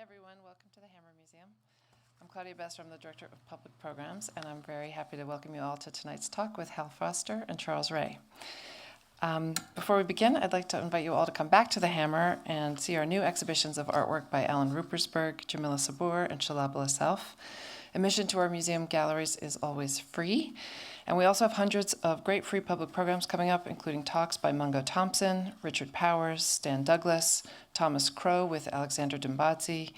everyone, welcome to the Hammer Museum. I'm Claudia Best, I'm the Director of Public Programs, and I'm very happy to welcome you all to tonight's talk with Hal Foster and Charles Ray. Before we begin, I'd like to invite you all to come back to the Hammer and see our new exhibitions of artwork by Alan Ruppersberg, Jamila Sabur, and Shalabala Self. Admission to our museum galleries is always free, and we also have hundreds of great free public programs coming up, including talks by Mungo Thompson, Richard Powers, Stan Douglas, Thomas Crow with Alexander Dimbadzi,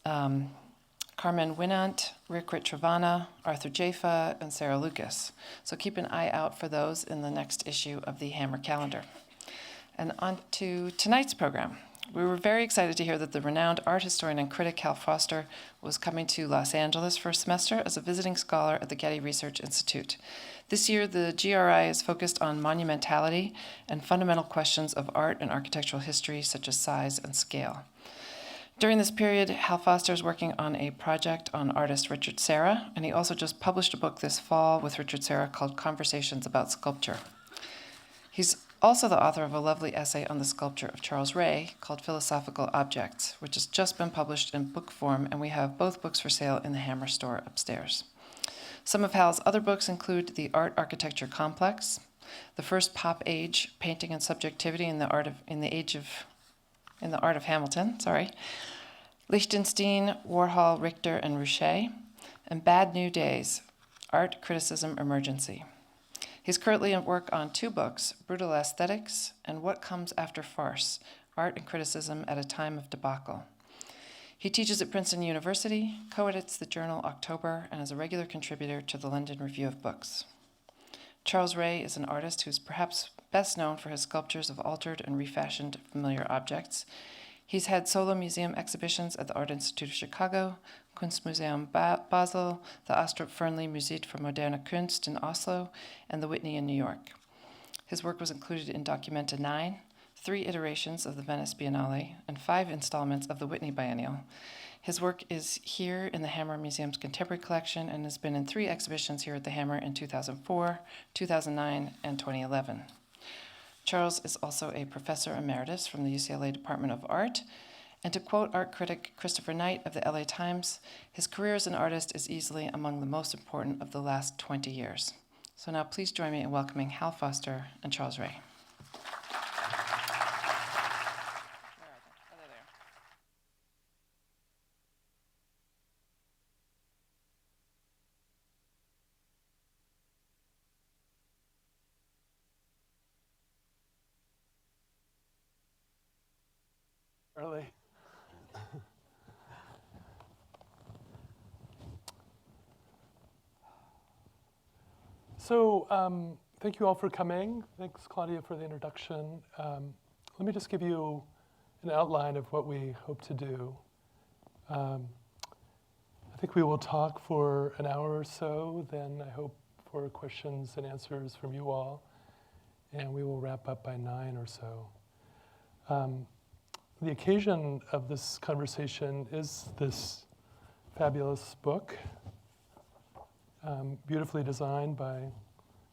Carmen Winant, Rick Travana, Arthur Jaffa, and Sarah Lucas. So keep an eye out for those in the next issue of the Hammer calendar. And on to tonight's program. We were very excited to hear that the renowned art historian and critic Hal Foster was coming to Los Angeles for a semester as a visiting scholar at the Getty Research Institute. This year, the GRI is focused on monumentality and fundamental questions of art and architectural history, such as size and scale. During this period, Hal Foster is working on a project on artist Richard Serra, and he also just published a book this fall with Richard Serra called Conversations About Sculpture. He's also the author of a lovely essay on the sculpture of Charles Ray called Philosophical Objects, which has just been published in book form, and we have both books for sale in the Hammer store upstairs. Some of Hal's other books include The Art Architecture Complex, The First Pop Age, Painting and Subjectivity in the Art of Hamilton, Lichtenstein, Warhol, Richter, and Ruchet, and Bad New Days, Art, Criticism, Emergency. He's currently at work on two books, Brutal Aesthetics and What Comes After Farce, Art and Criticism at a Time of Debacle. He teaches at Princeton University, co-edits the journal October, and is a regular contributor to the London Review of Books. Charles Ray is an artist who's perhaps best known for his sculptures of altered and refashioned familiar objects. He's had solo museum exhibitions at the Art Institute of Chicago, Kunstmuseum Basel, the Astrup Fearnley Musée für Moderne Kunst in Oslo, and the Whitney in New York. His work was included in Documenta 9, 3 iterations of the Venice Biennale, and 5 installments of the Whitney Biennial. His work is here in the Hammer Museum's Contemporary Collection and has been in 3 exhibitions here at the Hammer in 2004, 2009, and 2011. Charles is also a professor emeritus from the UCLA Department of Art, and to quote art critic Christopher Knight of the LA Times, his career as an artist is easily among the most important of the last 20 years. So now please join me in welcoming Hal Foster and Charles Ray. Early. So thank you all for coming. Thanks, Claudia, for the introduction. Let me just give you an outline of what we hope to do. I think we will talk for an hour or so, then I hope for questions and answers from you all, and we will wrap up by 9 or so. The occasion of this conversation is this fabulous book, beautifully designed by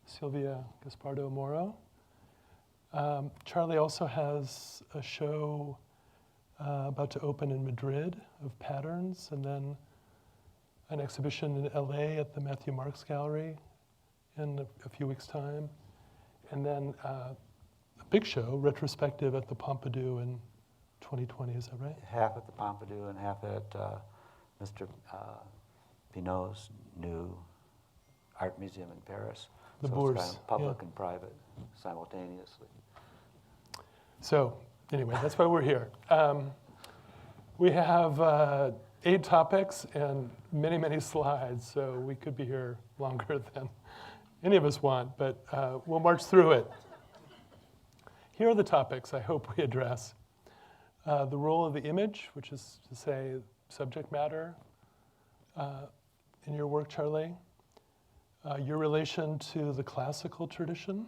Silvia Gaspardo Moro. Charlie also has a show about to open in Madrid of patterns, and then an exhibition in LA at the Matthew Marks Gallery in a few weeks' time, and then a big show, retrospective at the Pompidou in 2020, is that right? Half at the Pompidou and half at Mr. Pinault's new art museum in Paris. The so Bourse, it's kind of public yeah. and private simultaneously. So anyway, that's why we're here. We have 8 topics and many, many slides, so we could be here longer than any of us want, but we'll march through it. Here are the topics I hope we address. The role of the image, which is to say subject matter, in your work, Charlie. Your relation to the classical tradition.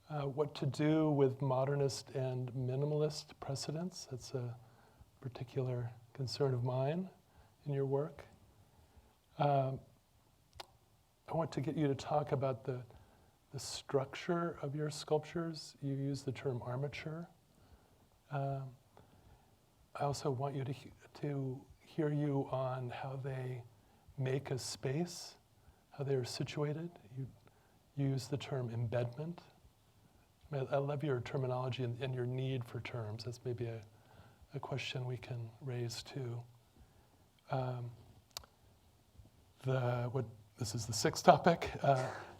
What to do with modernist and minimalist precedents. That's a particular concern of mine in your work. I want to get you to talk about the structure of your sculptures. You use the term armature. I also want you to hear you on how they make a space, how they're situated. You use the term embedment. I love your terminology and your need for terms. That's maybe a question we can raise too. This is the sixth topic.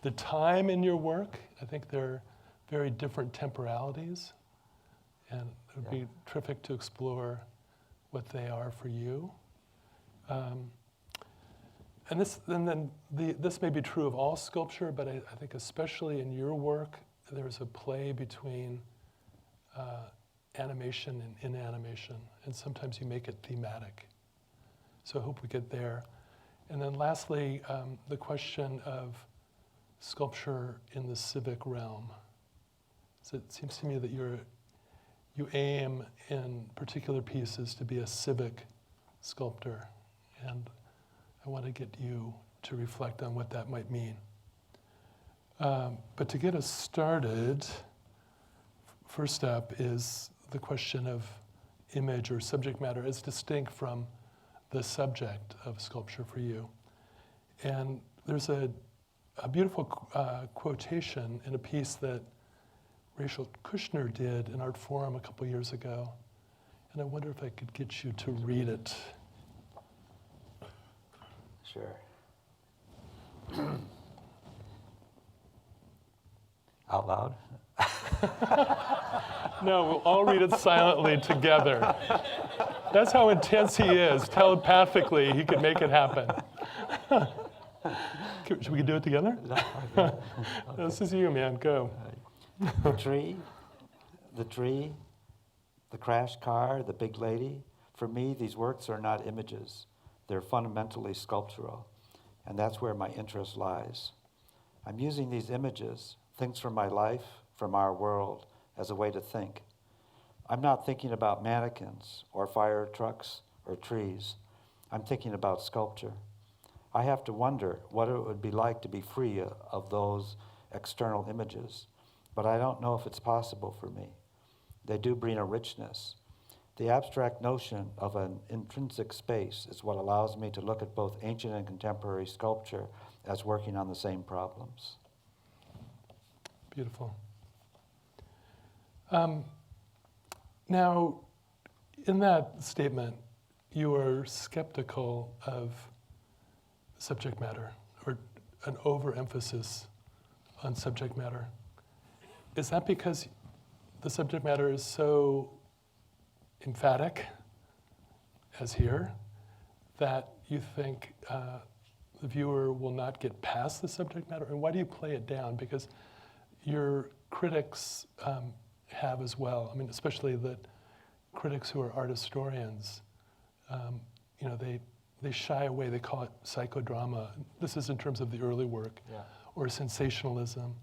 The time in your work. I think they're very different temporalities, and it would be terrific to explore what they are for you. And this may be true of all sculpture, but I think especially in your work, there's a play between animation and inanimation, and sometimes you make it thematic. So I hope we get there. And then lastly, the question of sculpture in the civic realm. So it seems to me that you aim in particular pieces to be a civic sculptor, and I want to get you to reflect on what that might mean. But to get us started, first up is the question of image or subject matter as distinct from the subject of sculpture for you. And there's a beautiful quotation in a piece that Rachel Kushner did in Art Forum a couple years ago. And I wonder if I could get you to read it. Sure. Out loud? No, we'll all read it silently together. That's how intense he is. Telepathically, he could make it happen. Should we do it together? Okay. This is you, man. Go. The tree, the crash car, the big lady. For me, these works are not images. They're fundamentally sculptural, and that's where my interest lies. I'm using these images, things from my life, from our world, as a way to think. I'm not thinking about mannequins or fire trucks or trees. I'm thinking about sculpture. I have to wonder what it would be like to be free of those external images, but I don't know if it's possible for me. They do bring a richness. The abstract notion of an intrinsic space is what allows me to look at both ancient and contemporary sculpture as working on the same problems. Beautiful. Now, in that statement, you are skeptical of subject matter, or an overemphasis on subject matter. Is that because the subject matter is so emphatic, as here, that you think the viewer will not get past the subject matter? And why do you play it down? Because your critics have as well. I mean, especially the critics who are art historians, they shy away. They call it psychodrama. This is in terms of the early work, or sensationalism.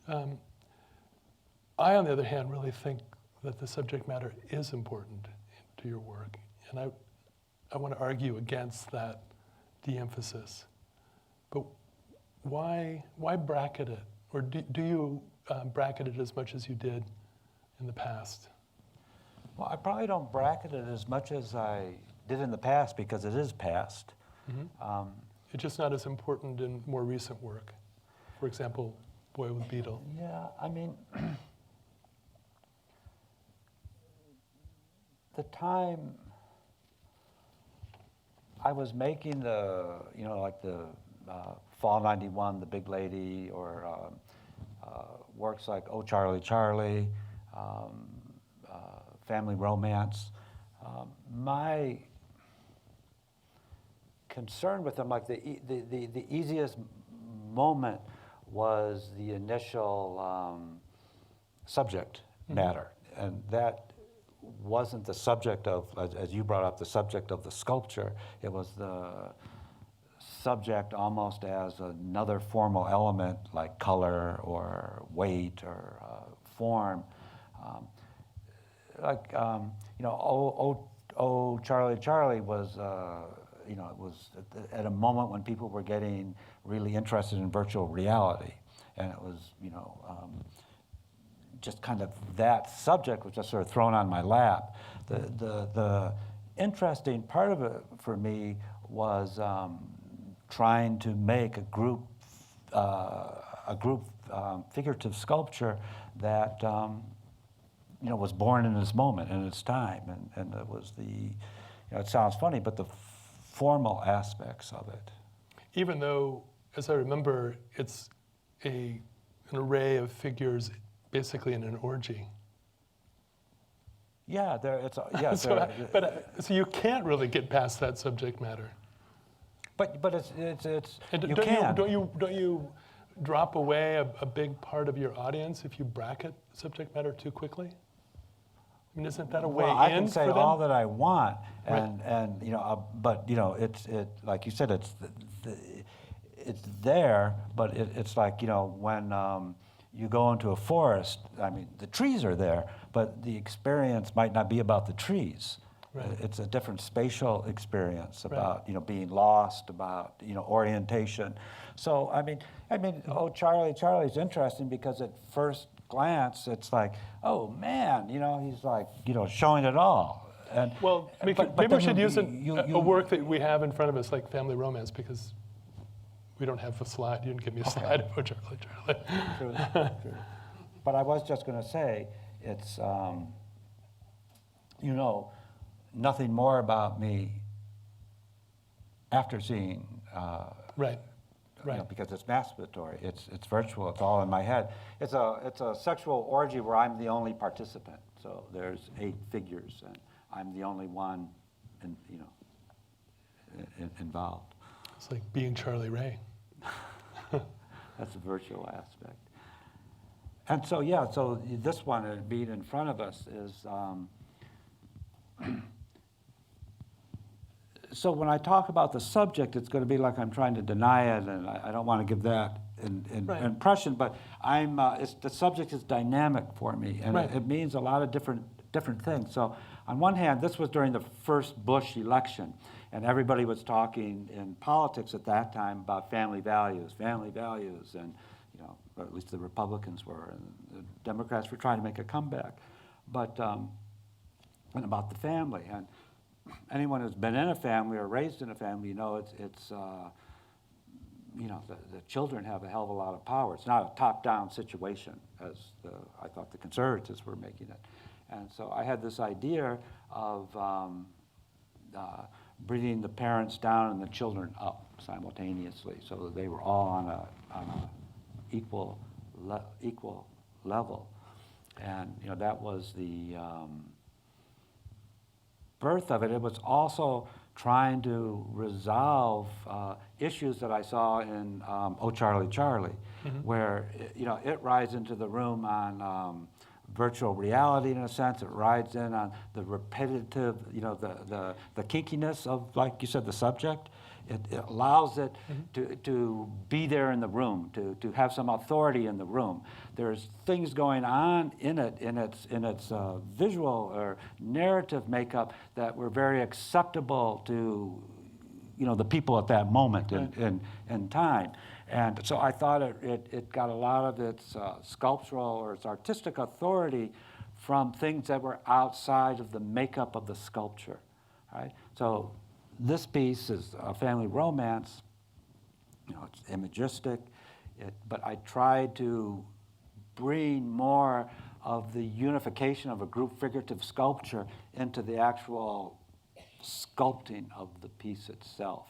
I, on the other hand, really think that the subject matter is important to your work, and I want to argue against that de-emphasis. But why bracket it? Or do you bracket it as much as you did in the past? Well, I probably don't bracket it as much as I did in the past because it is past. Mm-hmm. It's just not as important in more recent work. For example, Boy with Beetle. Yeah, I mean, the time I was making like the Fall 91, The Big Lady, or works like Oh Charlie Charlie, Family Romance, my concern with them, like the easiest moment was the initial subject matter, and that wasn't the subject of, as you brought up, the subject of the sculpture. It was the subject almost as another formal element like color or weight or form. Oh Charlie Charlie was, it was at a moment when people were getting really interested in virtual reality, and it was, just kind of that subject was just sort of thrown on my lap. The interesting part of it for me was trying to make a group figurative sculpture that was born in this moment, in its time, and it was it sounds funny, but the formal aspects of it. Even though, as I remember, it's an array of figures, basically in an orgy. Yeah, So you can't really get past that subject matter. But it's And you don't can. don't you drop away a big part of your audience if you bracket subject matter too quickly? I mean, isn't that a way Well, in I can say for them? all that I want, Right. and but it's like you said, it's there, but it's like when you go into a forest. I mean, the trees are there, but the experience might not be about the trees. Right. It's a different spatial experience about being lost, about orientation. So I mean, oh, Charlie's interesting because at first glance it's like, oh man, he's like showing it all. And Well, maybe we should use a work that we have in front of us, like Family Romance, because we don't have a slide. You didn't give me a slide of Charlie. True. But I was just going to say, it's nothing more about me after seeing. Right. Because it's masturbatory, it's virtual, it's all in my head. It's a sexual orgy where I'm the only participant. So there's 8 figures, and I'm the only one, involved. It's like being Charlie Ray. That's a virtual aspect. And so so this one being in front of us is. So when I talk about the subject, it's going to be like I'm trying to deny it, and I don't want to give that Right. impression. But the subject is dynamic for me, and Right. it means a lot of different things. So on one hand, this was during the first Bush election, and everybody was talking in politics at that time about family values, and or at least the Republicans were, and the Democrats were trying to make a comeback, but and about the family. And anyone who's been in a family or raised in a family, it's the children have a hell of a lot of power. It's not a top-down situation, as I thought the conservatives were making it. And so I had this idea of bringing the parents down and the children up simultaneously, so that they were all on a equal level. And that was the birth of it. It was also trying to resolve issues that I saw in Oh, Charlie, Charlie, where it rides into the room on virtual reality in a sense. It rides in on the repetitive, the kinkiness of, like you said, the subject. It allows it to be there in the room, to have some authority in the room. There's things going on in it, in its visual or narrative makeup that were very acceptable to, the people at that moment in time. And so I thought it got a lot of its sculptural or its artistic authority from things that were outside of the makeup of the sculpture, right? So this piece is a family romance. It's imagistic, but I tried to bring more of the unification of a group figurative sculpture into the actual sculpting of the piece itself.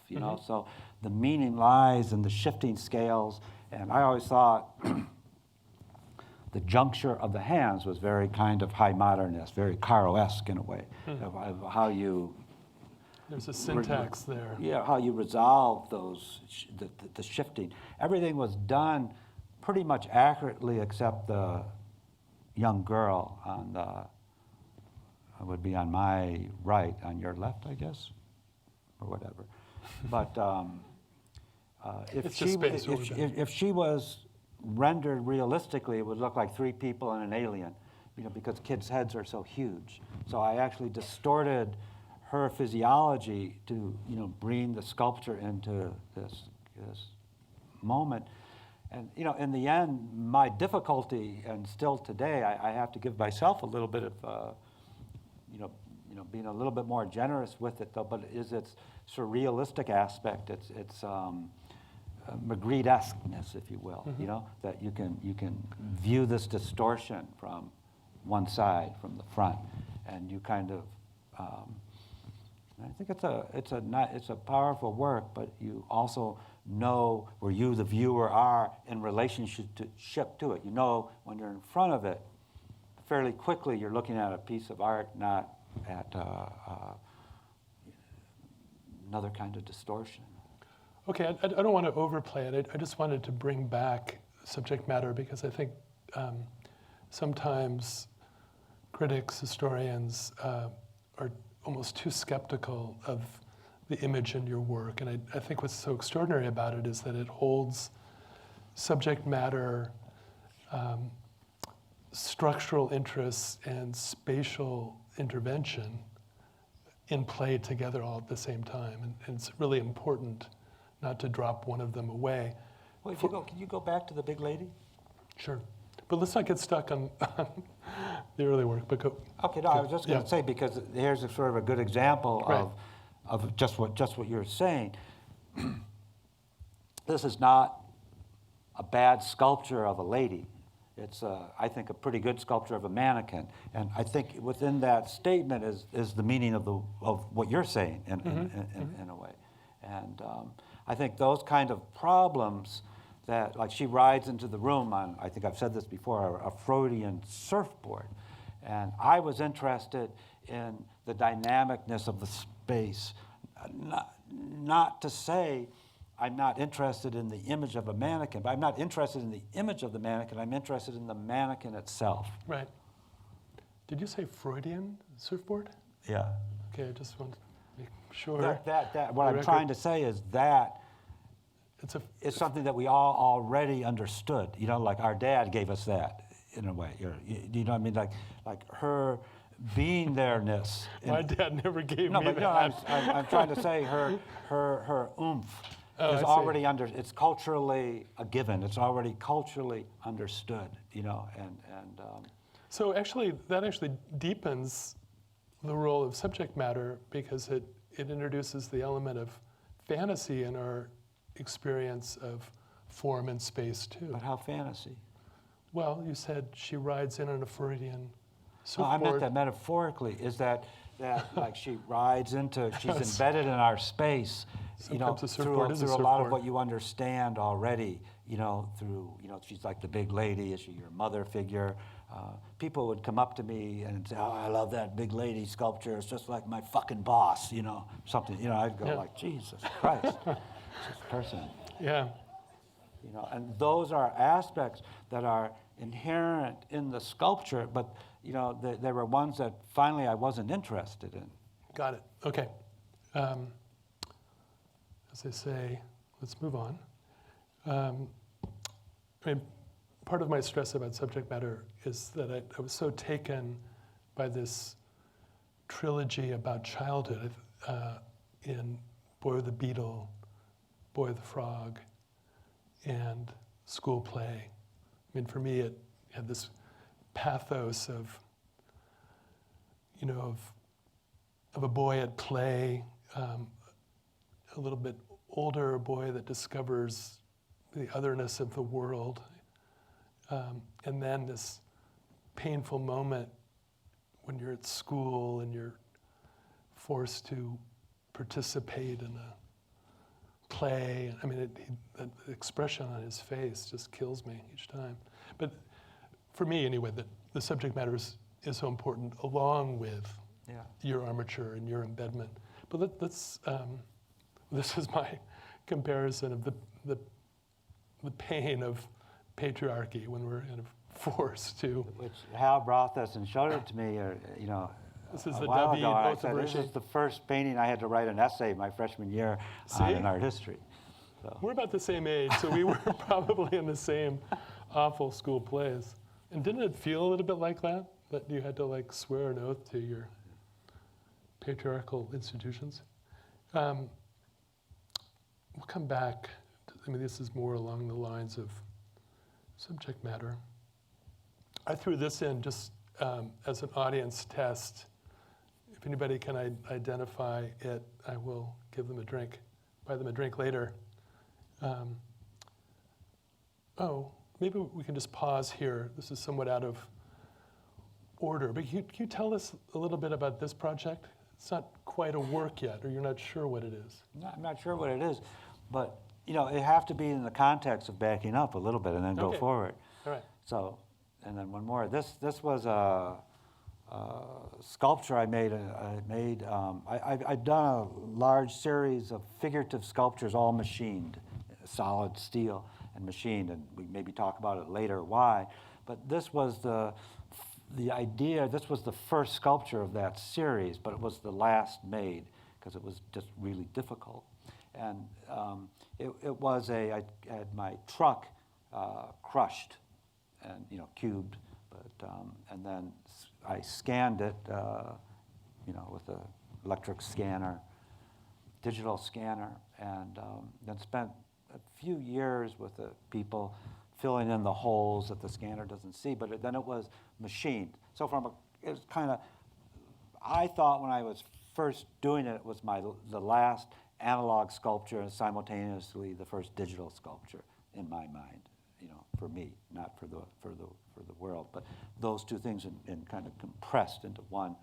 So the meaning lies in the shifting scales, and I always thought the juncture of the hands was very kind of high modernist, very Caro-esque in a way, of how you. There's a syntax there. Yeah, how you resolve those, the shifting. Everything was done pretty much accurately except the young girl would be on my right, on your left, I guess, or whatever. But if she was rendered realistically, it would look like 3 people and an alien, because kids' heads are so huge. So I actually distorted her physiology to bring the sculpture into this moment, And in the end, my difficulty, and still today, I have to give myself a little bit of, being a little bit more generous with it, though. But is its surrealistic aspect, its Magritte-esqueness, if you will. That you can view this distortion from one side, from the front, and you kind of. I think it's a powerful work, but you also know where you, the viewer, are in relationship to it. You know when you're in front of it, fairly quickly you're looking at a piece of art, not at another kind of distortion. Okay, I don't want to overplay it. I just wanted to bring back subject matter because I think sometimes critics, historians are almost too skeptical of the image in your work. And I think what's so extraordinary about it is that it holds subject matter, structural interests, and spatial intervention in play together all at the same time. And it's really important not to drop one of them away. Well, can you go back to the big lady? Sure. But let's not get stuck on the early work, but go. Okay, no, I was just going to say, because here's a sort of a good example Right. of just what you're saying. This is not a bad sculpture of a lady. It's, I think, a pretty good sculpture of a mannequin. And I think within that statement is the meaning of what you're saying in a way. And I think those kind of problems that, like, she rides into the room on, I think I've said this before, a Freudian surfboard. And I was interested in the dynamicness of the space. Not to say I'm not interested in the image of a mannequin, but I'm not interested in the image of the mannequin. I'm interested in the mannequin itself. Right. Did you say Freudian surfboard? Yeah. Okay, I just want to make sure. What I'm trying to say is that it's something that we all already understood. Like our dad gave us that in a way. You know what I mean? Like her being there-ness. My dad never gave me that. No, I'm trying to say her oomph is already it's culturally a given. It's already culturally understood, So that actually deepens the role of subject matter because it introduces the element of fantasy in our experience of form and space too. But how fantasy? Well, you said she rides in on a Freudian No, I surfboard. meant that metaphorically. Is that like she rides into, she's embedded in our space, Sometimes a through surfboard is a a lot of surfboard. what you understand already, through, she's like the big lady, is she your mother figure? People would come up to me and say, oh, I love that big lady sculpture. It's just like my fucking boss, something. I'd go like, Jesus Christ, this person. Yeah. And those are aspects that are inherent in the sculpture, but there were ones that finally I wasn't interested in. Got it. Okay. As I say, let's move on. Part of my stress about subject matter is that I was so taken by this trilogy about childhood in Boy with the Beetle, Boy with the Frog, and School Play. For me, it had this pathos of a boy at play, a little bit older boy that discovers the otherness of the world, and then this painful moment when you're at school and you're forced to participate in a play. That expression on his face just kills me each time. But for me, anyway, the subject matter is so important, along with your armature and your embedment. But let's this is my comparison of the pain of patriarchy when we're kind of forced to. Which Hal brought this and showed it to me, This is a the while David ago. I both said, of this Rishi. is the first painting I had to write an essay my freshman year on in art history. So. We're about the same age, so we were probably in the same awful school plays. And didn't it feel a little bit like that? That you had to swear an oath to your patriarchal institutions? We'll come back. This is more along the lines of subject matter. I threw this in just as an audience test. If anybody can identify it, I will give them a drink, buy them a drink later. Maybe we can just pause here. This is somewhat out of order, but can you tell us a little bit about this project? It's not quite a work yet, or you're not sure what it is. No, I'm not sure what it is, but it have to be in the context of backing up a little bit and then go forward. All right. So, and then one more. This was a sculpture I made. I've done a large series of figurative sculptures, all machined, solid steel and machined, and we maybe talk about it later why. But this was the idea. This was the first sculpture of that series, but it was the last made because it was just really difficult. And it was I had my truck crushed and cubed, but and then I scanned it, with an electric scanner, digital scanner, and then spent a few years with the people filling in the holes that the scanner doesn't see. But then it was machined. So it was kind of. I thought when I was first doing it, it was the last analog sculpture and simultaneously the first digital sculpture in my mind. For me, not for the world, but those two things in kind of compressed into one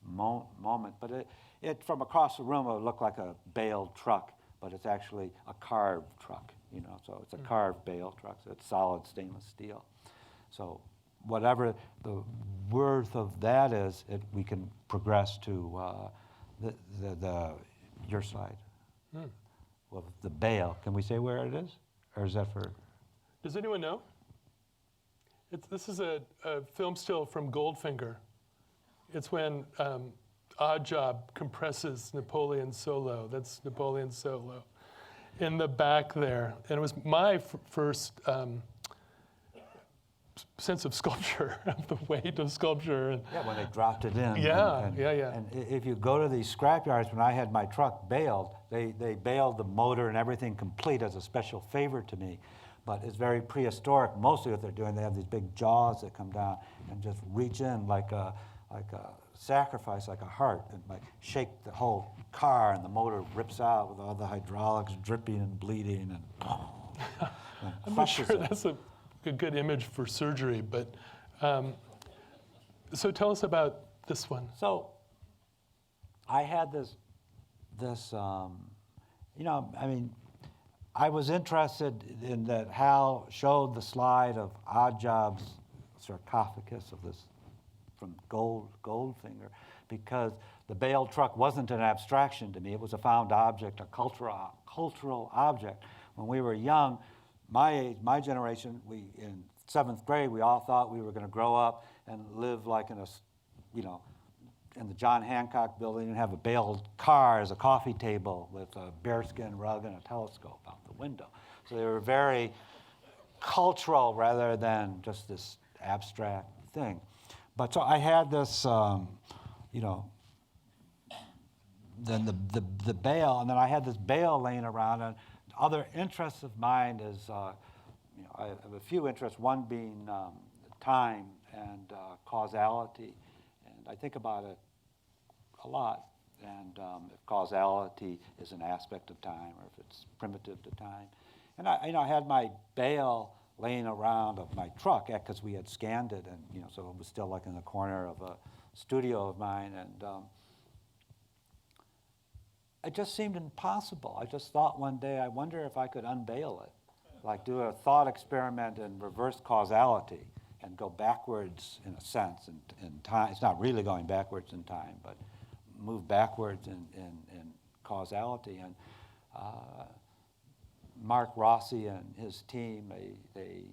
moment. But it from across the room, it would look like a baled truck, but it's actually a carved truck. So it's a carved bale truck. So it's solid stainless steel. So whatever the worth of that is, we can progress to your slide. Well, the bale. Can we say where it is, or is that for? Does anyone know? This is a film still from Goldfinger. It's when Odd Job compresses Napoleon's solo. That's Napoleon's solo in the back there. And it was my first sense of sculpture, of the weight of sculpture. Yeah, when they dropped it in. Yeah. And if you go to these scrapyards, when I had my truck baled, they baled the motor and everything complete as a special favor to me. But it's very prehistoric. Mostly what they're doing, they have these big jaws that come down and just reach in like a sacrifice, like a heart, and like shake the whole car, and the motor rips out with all the hydraulics dripping and bleeding, and I'm not sure that's a good image for surgery, but so tell us about this one. So I had this I was interested in that Hal showed the slide of Odd Job's sarcophagus of this from Goldfinger, because the bale truck wasn't an abstraction to me. It was a found object, a cultural object. When we were young, my age, my generation, in 7th grade, we all thought we were going to grow up and live like in the John Hancock building and have a baled car as a coffee table with a bearskin rug and a telescope out the window. So they were very cultural rather than just this abstract thing. But so I had this, then the bale, and then I had this bale laying around. And other interests of mine is, I have a few interests, one being time and causality. And I think about it a lot. And if causality is an aspect of time, or if it's primitive to time. And I had my bale laying around of my truck because we had scanned it, and so it was still like in the corner of a studio of mine, and it just seemed impossible. I just thought one day, I wonder if I could unveil it, like do a thought experiment in reverse causality and go backwards in a sense in time. It's not really going backwards in time, but move backwards in causality. And Mark Rossi and his team, they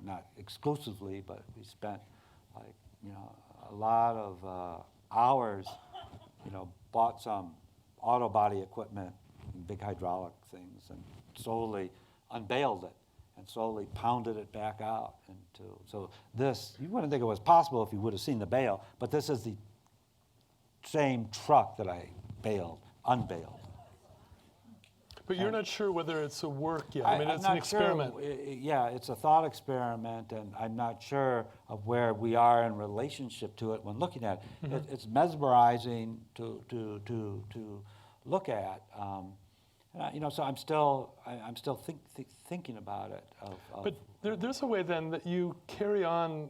not exclusively, but we spent a lot of hours, bought some auto body equipment, big hydraulic things, and slowly unveiled it and slowly pounded it back out so this, you wouldn't think it was possible if you would have seen the bale, but this is the same truck that I unveiled. But you're not sure whether it's a work yet. I'm it's not an experiment. Sure. Yeah, it's a thought experiment, and I'm not sure of where we are in relationship to it when looking at it. Mm-hmm. It's mesmerizing to look at. So I'm still thinking about it. But there's a way then that you carry on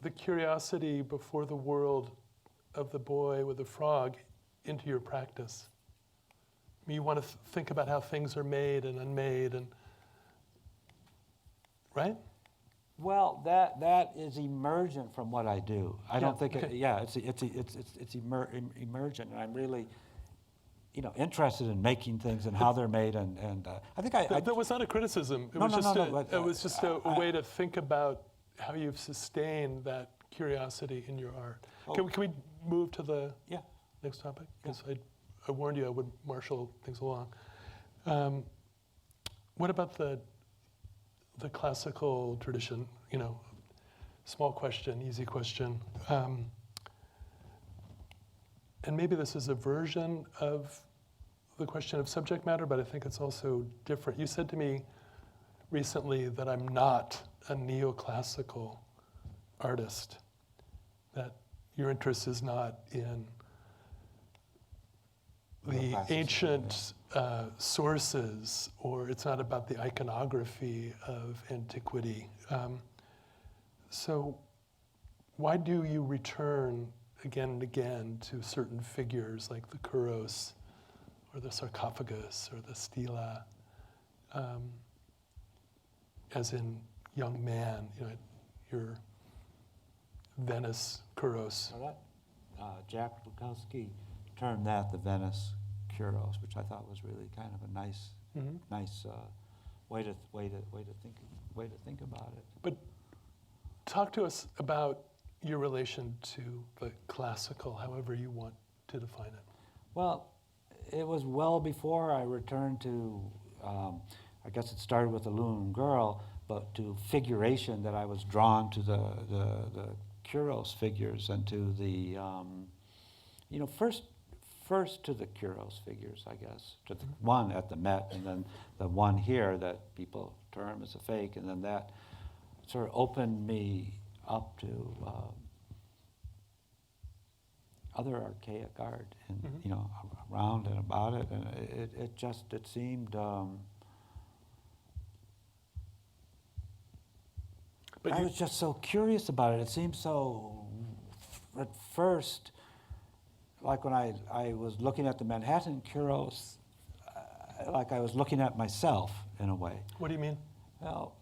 the curiosity before the world of the boy with the frog into your practice. I mean, you want to think about how things are made and unmade, and right? Well, that is emergent from what I do. I don't think okay. it's emergent, and I'm really, interested in making things and how they're made, and I think That was not a criticism. It was just a way to think about how you've sustained that curiosity in your art. Can we move to the next topic? Because I warned you I would marshal things along. What about the classical tradition? Small question, easy question. And maybe this is a version of the question of subject matter, but I think it's also different. You said to me recently that I'm not a neoclassical artist, that your interest is not in the ancient sources, or it's not about the iconography of antiquity. So why do you return again and again to certain figures like the Kuros or the sarcophagus or the stela, as in young man, your Venice Kuros? Well, Jack Bukowski termed that the Venice Kuros, which I thought was really kind of a nice way to think about it. But talk to us about your relation to the classical, however you want to define it. Well, it was well before I returned to, I guess it started with the Loon Girl, but to figuration that I was drawn to the Kuros figures and to the, first to the Kuros figures, I guess, to the one at the Met, and then the one here that people term as a fake, and then that sort of opened me up to other archaic art, and around and about it, and it seemed. I was just so curious about it. It seemed so, at first, like when I was looking at the Manhattan Kuros, like I was looking at myself in a way. What do you mean? Well,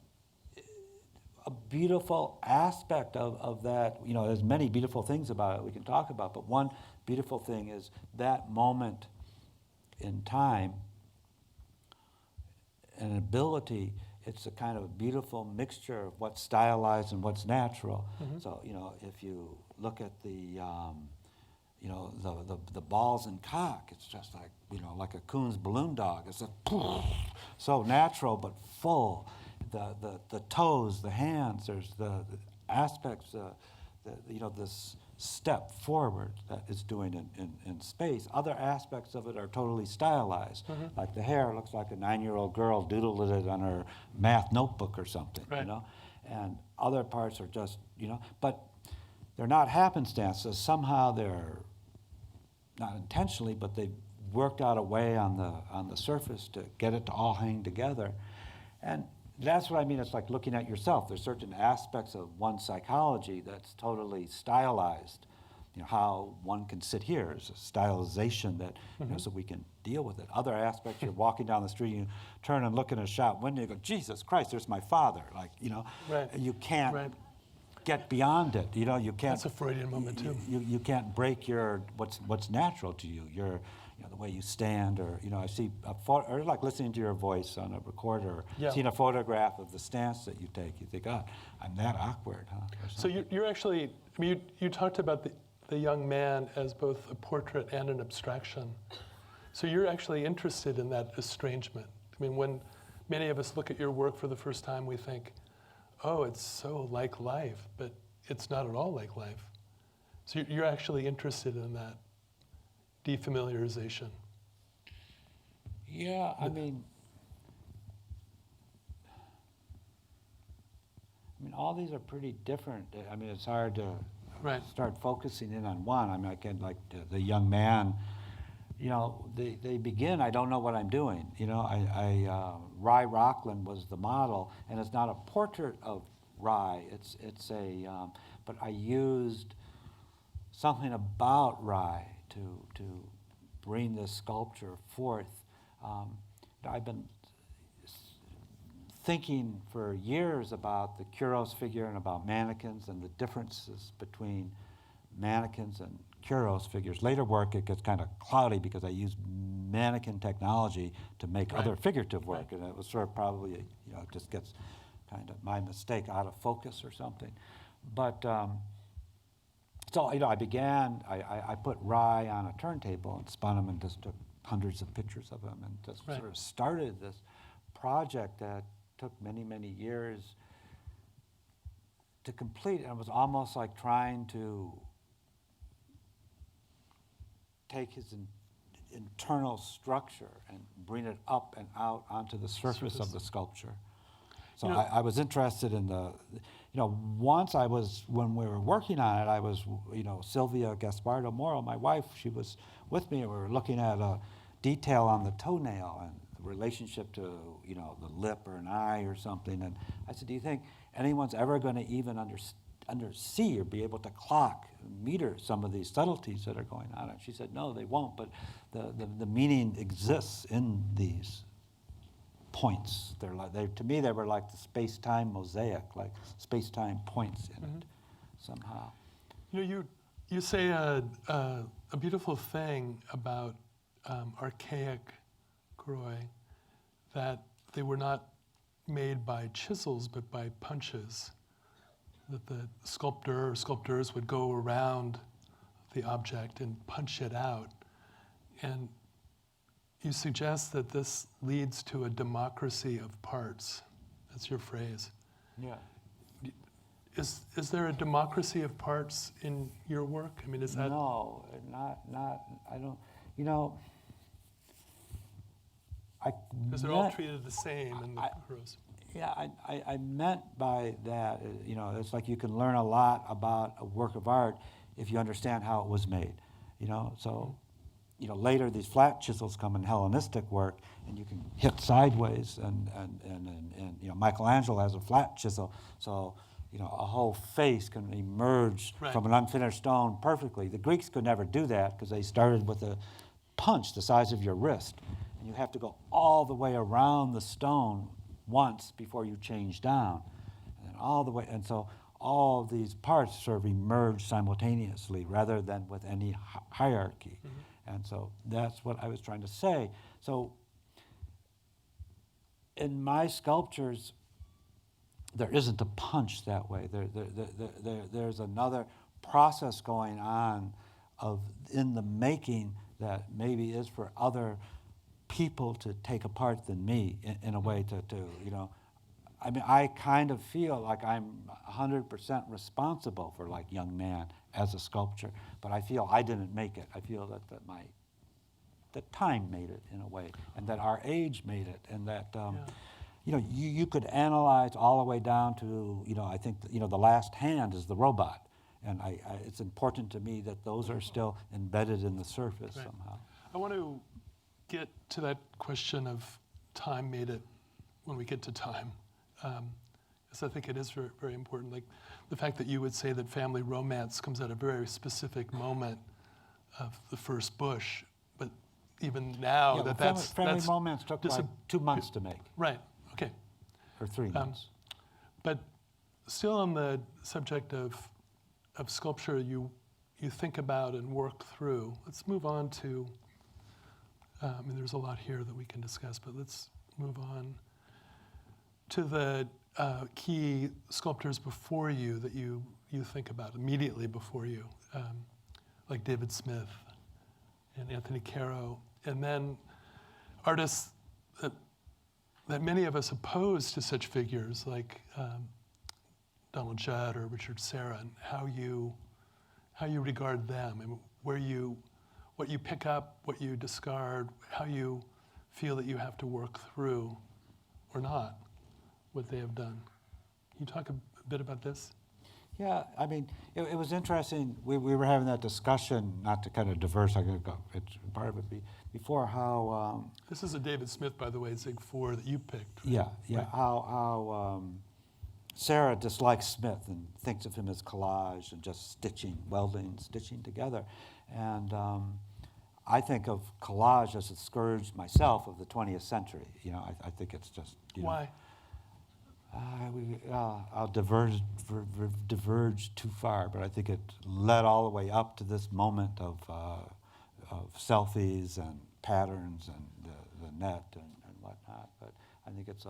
a beautiful aspect of that, there's many beautiful things about it we can talk about, but one beautiful thing is that moment in time, an ability. It's a kind of beautiful mixture of what's stylized and what's natural. So, if you look at the balls and cock, it's just like, like a Kuhn's balloon dog. It's so natural but full. The toes, the hands, there's the aspects, this step forward that is doing in space. Other aspects of it are totally stylized. Like the hair looks like a 9-year-old girl doodled it on her math notebook or something, right. And other parts are just, but they're not happenstances. Somehow they're, not intentionally, but they've worked out a way on the surface to get it to all hang together. And that's what I mean. It's like looking at yourself. There's certain aspects of one's psychology that's totally stylized. How one can sit here is a stylization that, so we can deal with it. Other aspects, you're walking down the street, you turn and look in a shop window, you go, Jesus Christ, there's my father. Like, right. You can't right. get beyond it. You can't. That's a Freudian moment too. You can't break what's natural to you. The way you stand, or I see or like listening to your voice on a recorder, seeing a photograph of the stance that you take. You think, God, I'm that awkward, huh? So you're actually, you talked about the young man as both a portrait and an abstraction. So you're actually interested in that estrangement. When many of us look at your work for the first time, we think, oh, it's so like life, but it's not at all like life. So you're actually interested in that defamiliarization. Yeah, I mean, all these are pretty different. I mean, it's hard to Right. start focusing in on one. I mean, I can, like the young man, you know, they begin, I don't know what I'm doing. You know, Rye Rockland was the model, and it's not a portrait of Rye. It's a, but I used something about Rye to bring this sculpture forth. I've been thinking for years about the Kuros figure and about mannequins and the differences between mannequins and Kuros figures. Later work, it gets kind of cloudy because I use mannequin technology to make other figurative work, and it was sort of probably, you know, it just gets kind of my mistake, out of focus or something. But so, you know, I put Rye on a turntable and spun him and just took hundreds of pictures of him and just sort of started this project that took many, many years to complete. And it was almost like trying to take his internal structure and bring it up and out onto the surface of the sculpture. So You know, I was interested in the, you know, once I was, when we were working on it, I was, you know, Sylvia Gaspardo Moro, my wife, she was with me, and we were looking at a detail on the toenail and the relationship to, you know, the lip or an eye or something. And I said, do you think anyone's ever going to even see or be able to clock, meter some of these subtleties that are going on? And she said, no, they won't, but the meaning exists in these points. They're like, to me, they were like the space-time mosaic, like space-time points in it somehow. You know, you say a beautiful thing about archaic Groy, that they were not made by chisels but by punches, that the sculptor or sculptors would go around the object and punch it out. And you suggest that this leads to a democracy of parts. That's your phrase. Yeah. Is there a democracy of parts in your work? I mean, is that... No, not, I don't, you know, because they're all treated the same in the Kuros. Yeah, I meant by that, you know, it's like you can learn a lot about a work of art if you understand how it was made, you know. So, you know, later these flat chisels come in Hellenistic work, and you can hit sideways, and you know, Michelangelo has a flat chisel, so, you know, a whole face can emerge from an unfinished stone perfectly. The Greeks could never do that because they started with a punch the size of your wrist, and you have to go all the way around the stone once before you change down, and then all the way, and so all of these parts sort of emerge simultaneously rather than with any hierarchy. And so that's what I was trying to say. So in my sculptures, there isn't a punch that way. There's another process going on in the making that maybe is for other people to take apart than me in a way to, you know, I mean, I kind of feel like I'm 100% responsible for, like, Young Man as a sculpture, but I feel I didn't make it. I feel that time made it in a way, and that our age made it, and that, you know, you could analyze all the way down to, you know, I think, you know, the last hand is the robot, and it's important to me that those are still embedded in the surface somehow. I want to get to that question of time made it when we get to time. Because I think it is very, very important. Like the fact that you would say that family romance comes at a very specific moment of the first Bush, but even now that's family romance took like 2 months to make. Right. Okay. Or 3 months. But still on the subject of sculpture, you think about and work through. Let's move on to. I mean, there's a lot here that we can discuss, but let's move on to the key sculptors before you that you think about immediately before you, like David Smith and Anthony Caro, and then artists that many of us oppose to such figures like Donald Judd or Richard Serra, and how you regard them, and what you pick up, what you discard, how you feel that you have to work through or not what they have done. Can you talk a bit about this? Yeah, I mean, it was interesting. We were having that discussion, not to kind of diverse, it's part of it before how. This is a David Smith, by the way, Zig 4 that you picked. Right? Yeah, Right. how Sarah dislikes Smith and thinks of him as collage and just welding, stitching together. And I think of collage as a scourge myself of the 20th century. You know, I think it's just, you know. Why? I'll diverge too far, but I think it led all the way up to this moment of selfies and patterns and the net and whatnot. But I think it's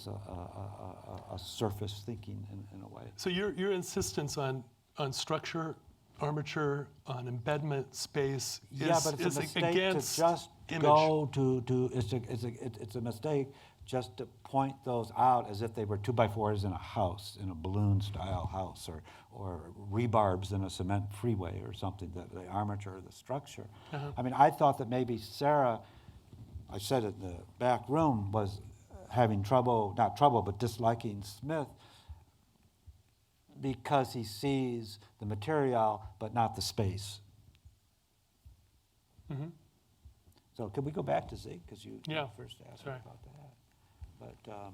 a surface thinking in a way. So your insistence on structure, armature, on embedment, space Yeah, but it's a mistake against to just image. go to it's a mistake just to point those out as if they were 2x4s in a house, in a balloon-style house, or rebarbs in a cement freeway or something, the armature or the structure. Uh-huh. I mean, I thought that maybe Sarah, I said it in the back room, was having not trouble, but disliking Smith because he sees the material but not the space. Mm-hmm. So can we go back to Zig? Because you first asked Sorry. about that. But I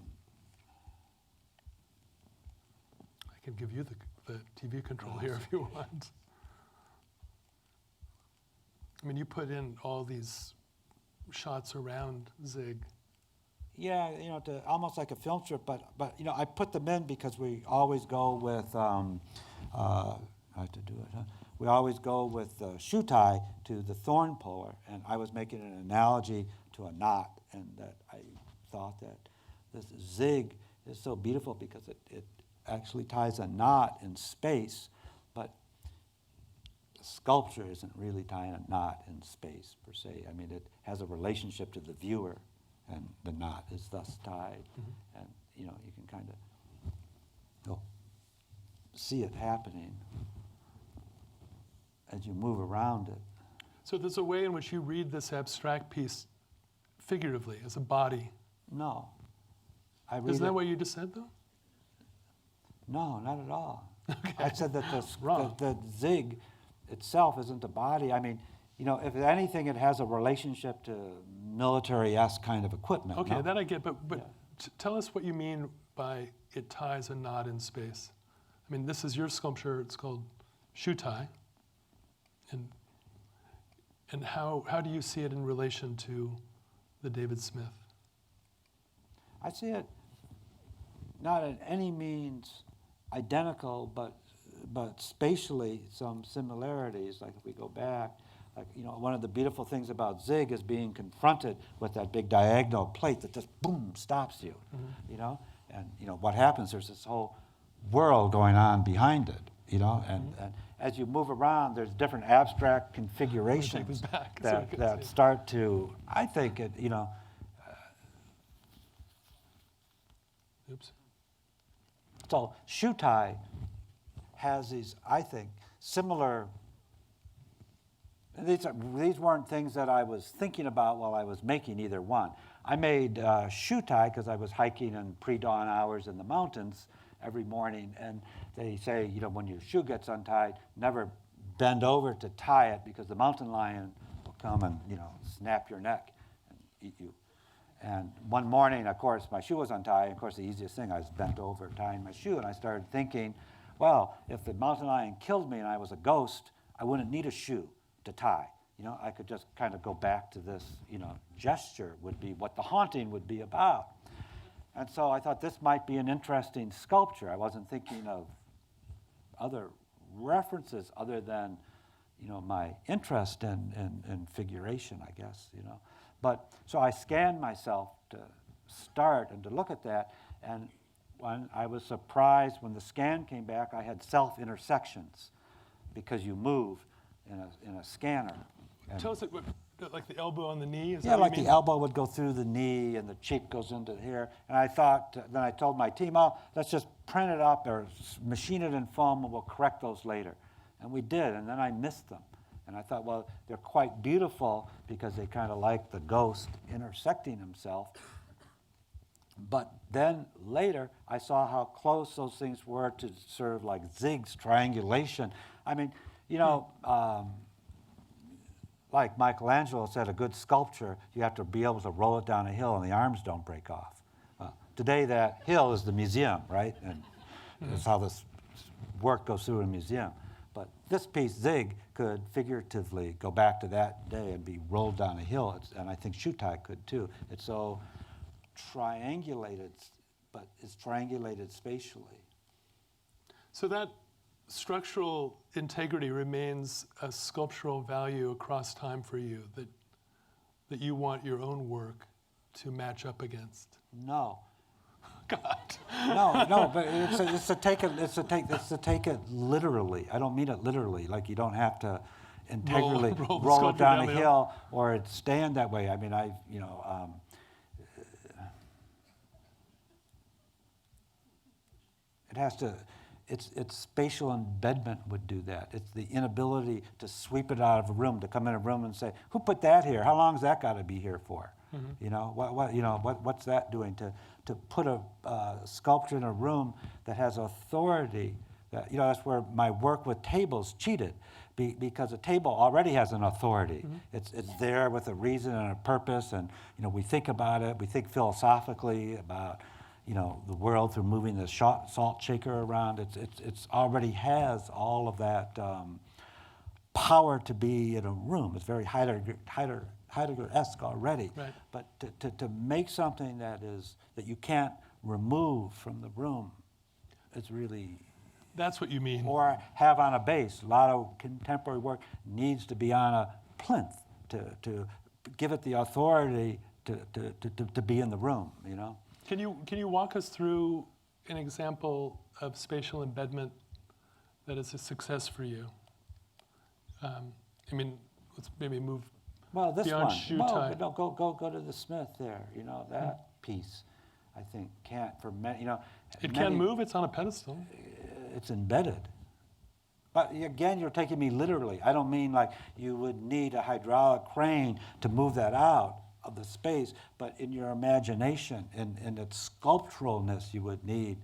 can give you the TV control here if you want. I mean, you put in all these shots around Zig. yeah, you know, almost like a film strip. But you know, I put them in because we always go with. I have to do it. Huh? We always go with the shoe tie to the thorn puller, and I was making an analogy to a knot, and that I thought that this Zig is so beautiful because it actually ties a knot in space, but sculpture isn't really tying a knot in space per se. I mean, it has a relationship to the viewer, and the knot is thus tied. Mm-hmm. And you know, you can kind of see it happening as you move around it. So there's a way in which you read this abstract piece figuratively, as a body. No. I read Isn't that it, what you just said, though? No, not at all. Okay. I said that Wrong. the Zig itself isn't a body. I mean, you know, if anything, it has a relationship to military-esque kind of equipment. Okay, no? that I get, but Yeah. Tell us what you mean by it ties a knot in space. I mean, this is your sculpture. It's called Shoe Tie. And how do you see it in relation to the David Smith? I see it not in any means identical, but spatially some similarities. Like if we go back, like, you know, one of the beautiful things about Zig is being confronted with that big diagonal plate that just boom stops you. Mm-hmm. You know, and you know what happens. There's this whole world going on behind it. You know, and as you move around, there's different abstract configurations that start to. I think it. You know. Oops. So shoe tie has these, I think, similar. These weren't things that I was thinking about while I was making either one. I made shoe tie because I was hiking in pre-dawn hours in the mountains every morning, and they say, you know, when your shoe gets untied, never bend over to tie it because the mountain lion will come and, you know, snap your neck and eat you. And one morning, of course, my shoe was untied. Of course, the easiest thing, I was bent over tying my shoe, and I started thinking, well, if the mountain lion killed me and I was a ghost, I wouldn't need a shoe to tie. You know, I could just kind of go back to this, you know, gesture would be what the haunting would be about. And so I thought this might be an interesting sculpture. I wasn't thinking of other references other than, you know, my interest in figuration, I guess, you know. But so I scanned myself to start and to look at that, and when I was surprised when the scan came back, I had self-intersections because you move in a scanner. And tell us, like the elbow on the knee? Is yeah, that what like you the mean? elbow would go through the knee and the cheek goes into here. And I thought, then I told my team, oh, let's just print it up or machine it in foam and we'll correct those later. And we did, and then I missed them. And I thought, well, they're quite beautiful because they kind of like the ghost intersecting himself. But then later, I saw how close those things were to sort of like zigs, triangulation. I mean, you know, like Michelangelo said, a good sculpture, you have to be able to roll it down a hill and the arms don't break off. Today, that hill is the museum, right? And that's how this work goes through a museum. But this piece, Zig, could figuratively go back to that day and be rolled down a hill. And I think Shutai could too. It's so triangulated, but it's triangulated spatially. So that structural integrity remains a sculptural value across time for you that you want your own work to match up against. No. God. No, but it's to take it literally. I don't mean it literally. Like you don't have to integrally roll it down a hill or it stand that way. I mean, it has to. It's spatial embedment would do that. It's the inability to sweep it out of a room, to come in a room and say, "Who put that here? How long's that got to be here for?" Mm-hmm. You know, what's that doing to put a sculpture in a room that has authority? That, you know, that's where my work with tables cheated, because a table already has an authority. Mm-hmm. It's there with a reason and a purpose, and you know, we think about it. We think philosophically about, you know, the world through moving the salt shaker around. It's already has all of that power to be in a room. It's very Heidegger-esque already. Right. But to make something that you can't remove from the room, it's really. That's what you mean. Or have on a base. A lot of contemporary work needs to be on a plinth to give it the authority to be in the room. You know. Can you walk us through an example of spatial embedment that is a success for you? I mean, let's maybe move this beyond one. Shutai. No, go to the Smith there. You know, that piece, I think, can't, for many, you know. It can move, it's on a pedestal. It's embedded. But again, you're taking me literally. I don't mean like you would need a hydraulic crane to move that out of the space, but in your imagination, in its sculpturalness, you would need,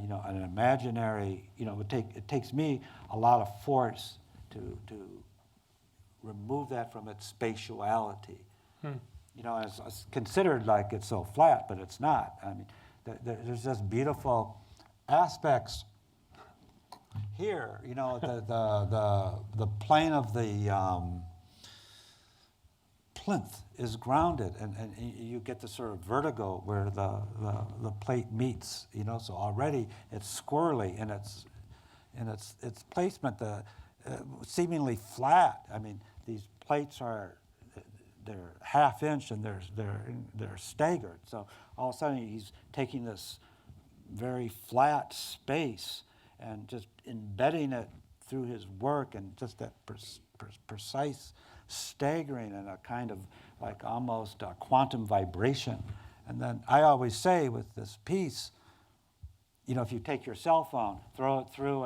you know, an imaginary. You know, it takes me a lot of force to remove that from its spatiality. You know, it's considered like it's so flat, but it's not. I mean, there's just beautiful aspects here. You know, the plane of the plinth is grounded, and you get the sort of vertigo where the plate meets. You know, so already it's squirrely in its placement. Seemingly flat. I mean, these plates they're half inch and they're staggered. So all of a sudden he's taking this very flat space and just embedding it through his work, and just that precise staggering and a kind of like almost a quantum vibration. And then I always say with this piece, you know, if you take your cell phone, throw it through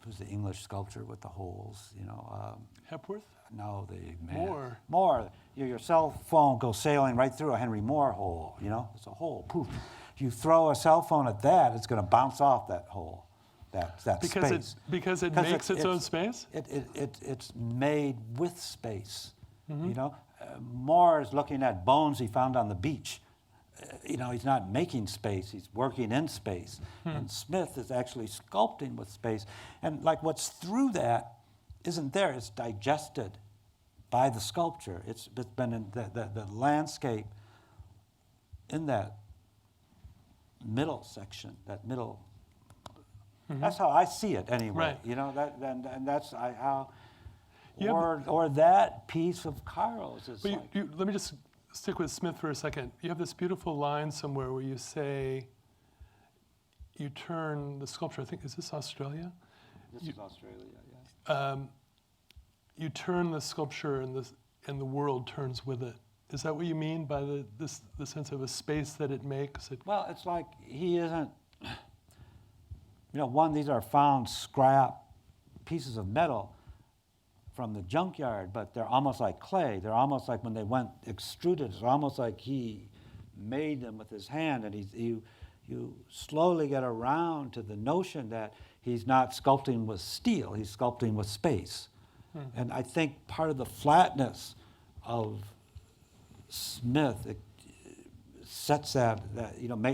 who's the English sculptor with the holes, you know? Hepworth? No, Moore. Moore. Your cell phone goes sailing right through a Henry Moore hole, you know? It's a hole, poof. If you throw a cell phone at that, it's going to bounce off that hole, that space. Because it makes its own space? It's made with space, you know? Moore is looking at bones he found on the beach. You know, he's not making space, he's working in space. And Smith is actually sculpting with space. And like what's through that isn't there, it's digested by the sculpture. It's been in the landscape in that middle section, that middle. That's how I see it anyway. Right. You know, and that's how, or that piece of Carl's is like. Let me just stick with Smith for a second. You have this beautiful line somewhere where you say, you turn the sculpture, I think, is this Australia? This is Australia, yeah. You turn the sculpture and the world turns with it. Is that what you mean by the sense of a space that it makes? Well, it's like he isn't, you know, these are found scrap pieces of metal from the junkyard, but they're almost like clay. They're almost like when they went extruded. It's almost like he made them with his hand, and you slowly get around to the notion that he's not sculpting with steel, he's sculpting with space. And I think part of the flatness of Smith sets that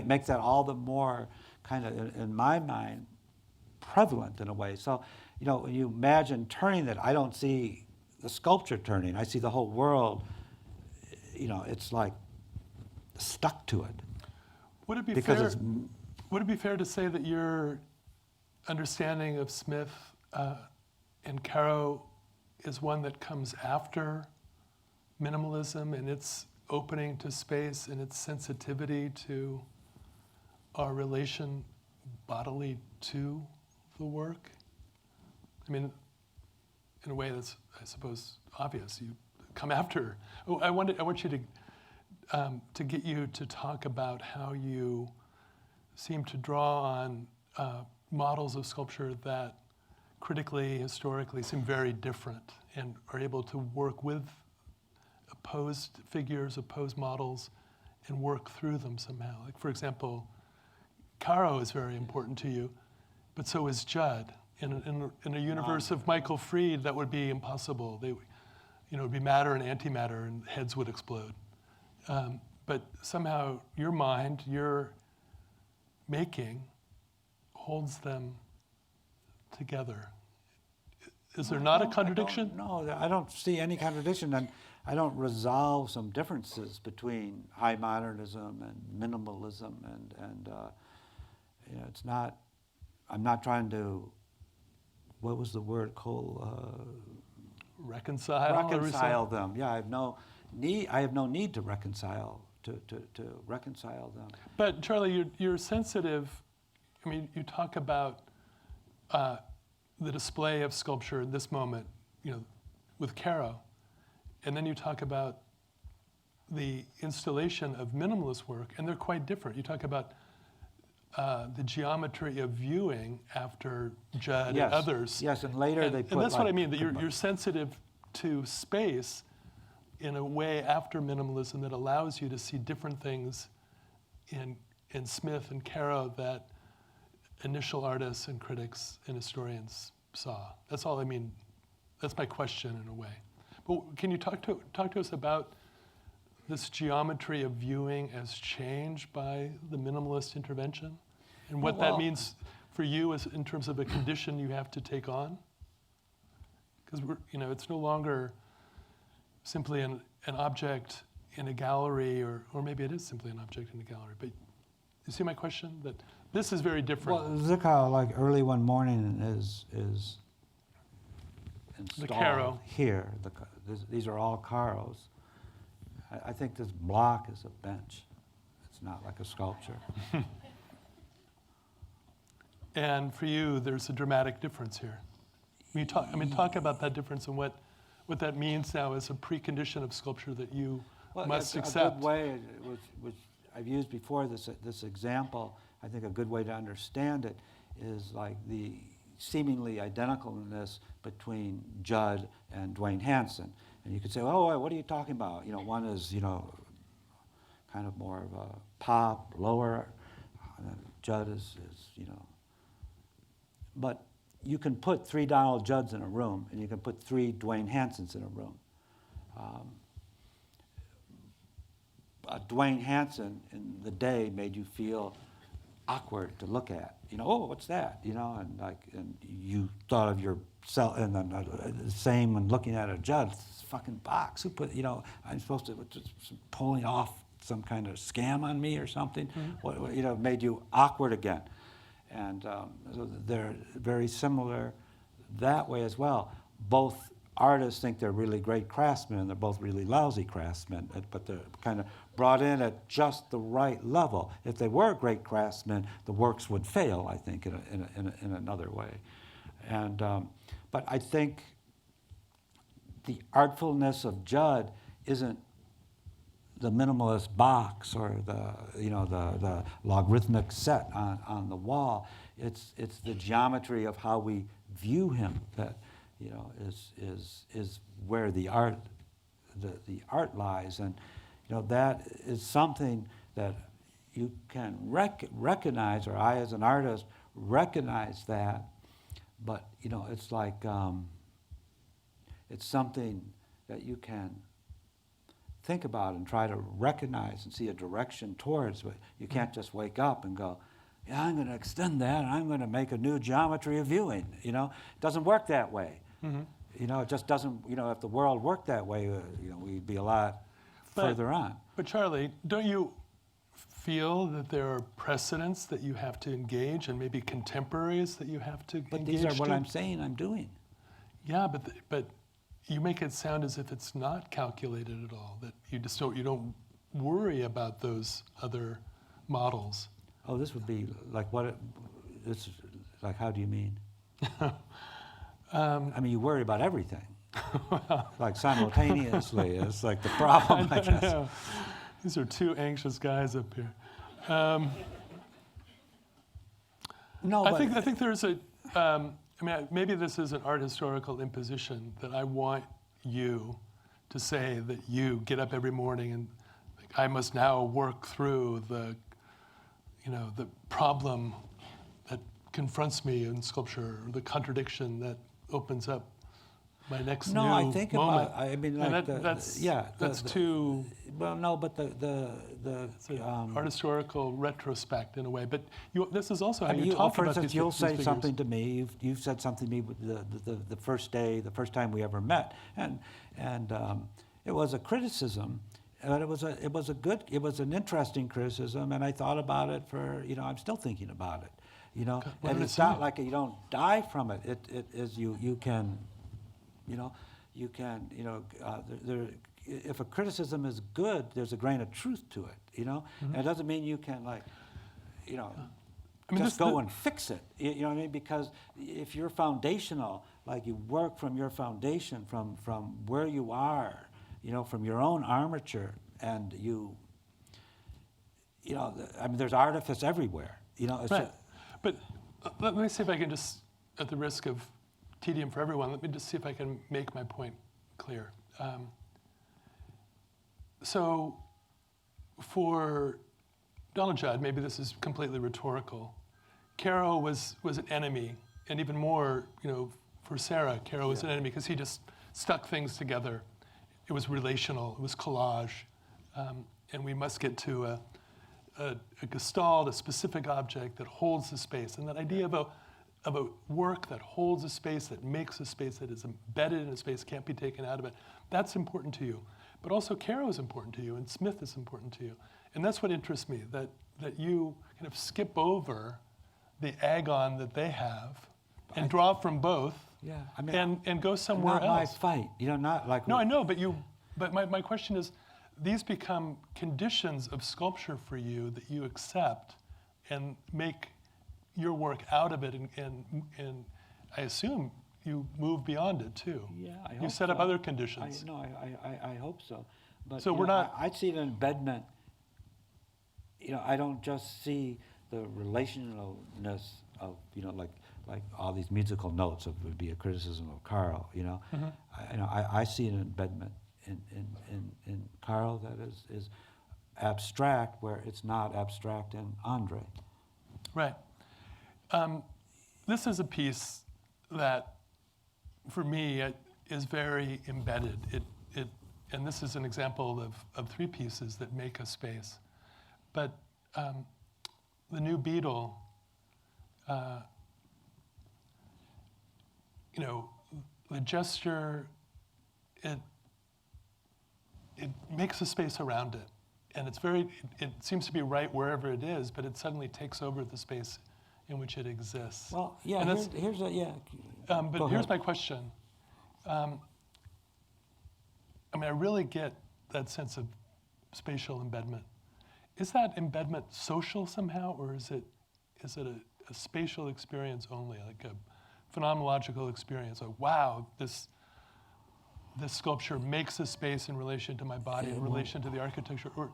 makes that all the more kind of, in my mind, prevalent in a way. So, when you imagine turning that, I don't see the sculpture turning. I see the whole world, it's like stuck to it. Would it be Because fair? Would it be fair to say that your understanding of Smith and Caro is one that comes after minimalism and its opening to space and its sensitivity to our relation bodily to the work? I mean, in a way that's, I suppose, obvious. You come after. Oh, I want you to get you to talk about how you seem to draw on models of sculpture that critically, historically, seem very different and are able to work with opposed figures, opposed models, and work through them somehow. Like, for example, Caro is very important to you, but so is Judd. In a universe of Michael Fried, that would be impossible. It would be matter and antimatter, and heads would explode. But somehow your mind, your making, holds them together. Is there not a contradiction? No, I don't see any contradiction, and I don't resolve some differences between high modernism and minimalism, and it's not. I'm not trying to. What was the word called? Reconcile them. Yeah, I have no need to reconcile to reconcile them. But Charlie, you're sensitive. I mean, you talk about the display of sculpture in this moment, with Caro, and then you talk about the installation of minimalist work, and they're quite different. You talk about the geometry of viewing after Judd and others. Yes, and later they put. And that's what I mean. That you're sensitive to space in a way after minimalism that allows you to see different things in Smith and Caro that initial artists and critics and historians saw. That's all I mean. That's my question in a way. But can you talk to us about this geometry of viewing as changed by the minimalist intervention, and what that means for you as in terms of a condition you have to take on? Because it's no longer simply an object in a gallery, or maybe it is simply an object in a gallery. But you see my question? That this is very different. Well, look how like early one morning is installed the Caro here. These are all Caros. I think this block is a bench. It's not like a sculpture. And for you, there's a dramatic difference here. Talk about that difference and what that means now as a precondition of sculpture that you must accept. A good way, which I've used before, this example, I think a good way to understand it is like the seemingly identicalness between Judd and Dwayne Hansen. And you could say, oh, what are you talking about? One is, kind of more of a pop, lower. Judd is. But you can put 3 Donald Judds in a room, and you can put 3 Dwayne Hansens in a room. Dwayne Hansen in the day made you feel awkward to look at. Oh, what's that? And you thought of yourself, and then the same when looking at a Judd, this fucking box. Who put? I'm supposed to just pulling off some kind of scam on me or something. Mm-hmm. Made you awkward again, and so they're very similar that way as well. Both artists think they're really great craftsmen, and they're both really lousy craftsmen, but they're kind of brought in at just the right level. If they were great craftsmen, the works would fail, I think, in another way. And but I think the artfulness of Judd isn't the minimalist box or the logarithmic set on the wall. It's the geometry of how we view him that is where the art lies, and that is something that you can recognize, or I as an artist recognize that, but it's like it's something that you can think about and try to recognize and see a direction towards, but you can't just wake up and go, yeah, I'm going to extend that, and I'm going to make a new geometry of viewing. It doesn't work that way. Mm-hmm. It just doesn't. If the world worked that way, we'd be a lot further on. But Charlie, don't you feel that there are precedents that you have to engage, and maybe contemporaries that you have to engage? But these are what I'm saying I'm doing. Yeah, but you make it sound as if it's not calculated at all. That you don't worry about those other models. Oh, this would be like this is like, how do you mean? I mean, you worry about everything, like simultaneously. It's like the problem, I guess. Know. These are two anxious guys up here. No, I think there's maybe this is an art historical imposition that I want you to say that you get up every morning and I must now work through the problem that confronts me in sculpture, or the contradiction that opens up my next new moment. No, I think about. I mean, like that's too. Well, no, but the art historical retrospect in a way. But this is also how you talk for about instance, these. You'll say figures. something to me. You've said something to me the first time we ever met, and it was a criticism. But it was an interesting criticism, and I thought about it for, I'm still thinking about it, and it's not like you don't die from it. It is you can, if a criticism is good, there's a grain of truth to it, mm-hmm. And it doesn't mean you can just go and fix it, you know what I mean? Because if you're foundational, like you work from your foundation, from where you are, from your own armature, and there's artifice everywhere, Right. But let me see if I can just, at the risk of tedium for everyone, let me just see if I can make my point clear. So for Donald Judd, maybe this is completely rhetorical, Caro was an enemy, and even more, for Sarah, Caro was an enemy because he just stuck things together. It was relational, it was collage, and we must get to a gestalt, a specific object that holds the space. And that idea of a work that holds a space, that makes a space, that is embedded in a space, can't be taken out of it, that's important to you. But also Caro is important to you, and Smith is important to you. And that's what interests me, that you kind of skip over the agon that they have and draw from both. Yeah, I mean, and go somewhere else. Not my fight, not like. No, I know, but my question is, these become conditions of sculpture for you that you accept and make your work out of it, and I assume you move beyond it too. Yeah, I hope you set up so. other conditions. I hope so. But so we're not. I see an embedment. I don't just see the relationalness of like all these musical notes would be a criticism of Caro. Mm-hmm. I see an embedment in Caro that is abstract where it's not abstract in Andre. Right. This is a piece that, for me, is very embedded. And this is an example of three pieces that make a space. But the new Beetle, the gesture, it makes a space around it. And it seems to be right wherever it is, but it suddenly takes over the space in which it exists. Well, yeah, here's my question. I really get that sense of spatial embedment. Is that embedment social somehow, or is it a spatial experience only, like a phenomenological experience? Like, wow, this sculpture makes a space in relation to my body, in relation to the architecture. Or,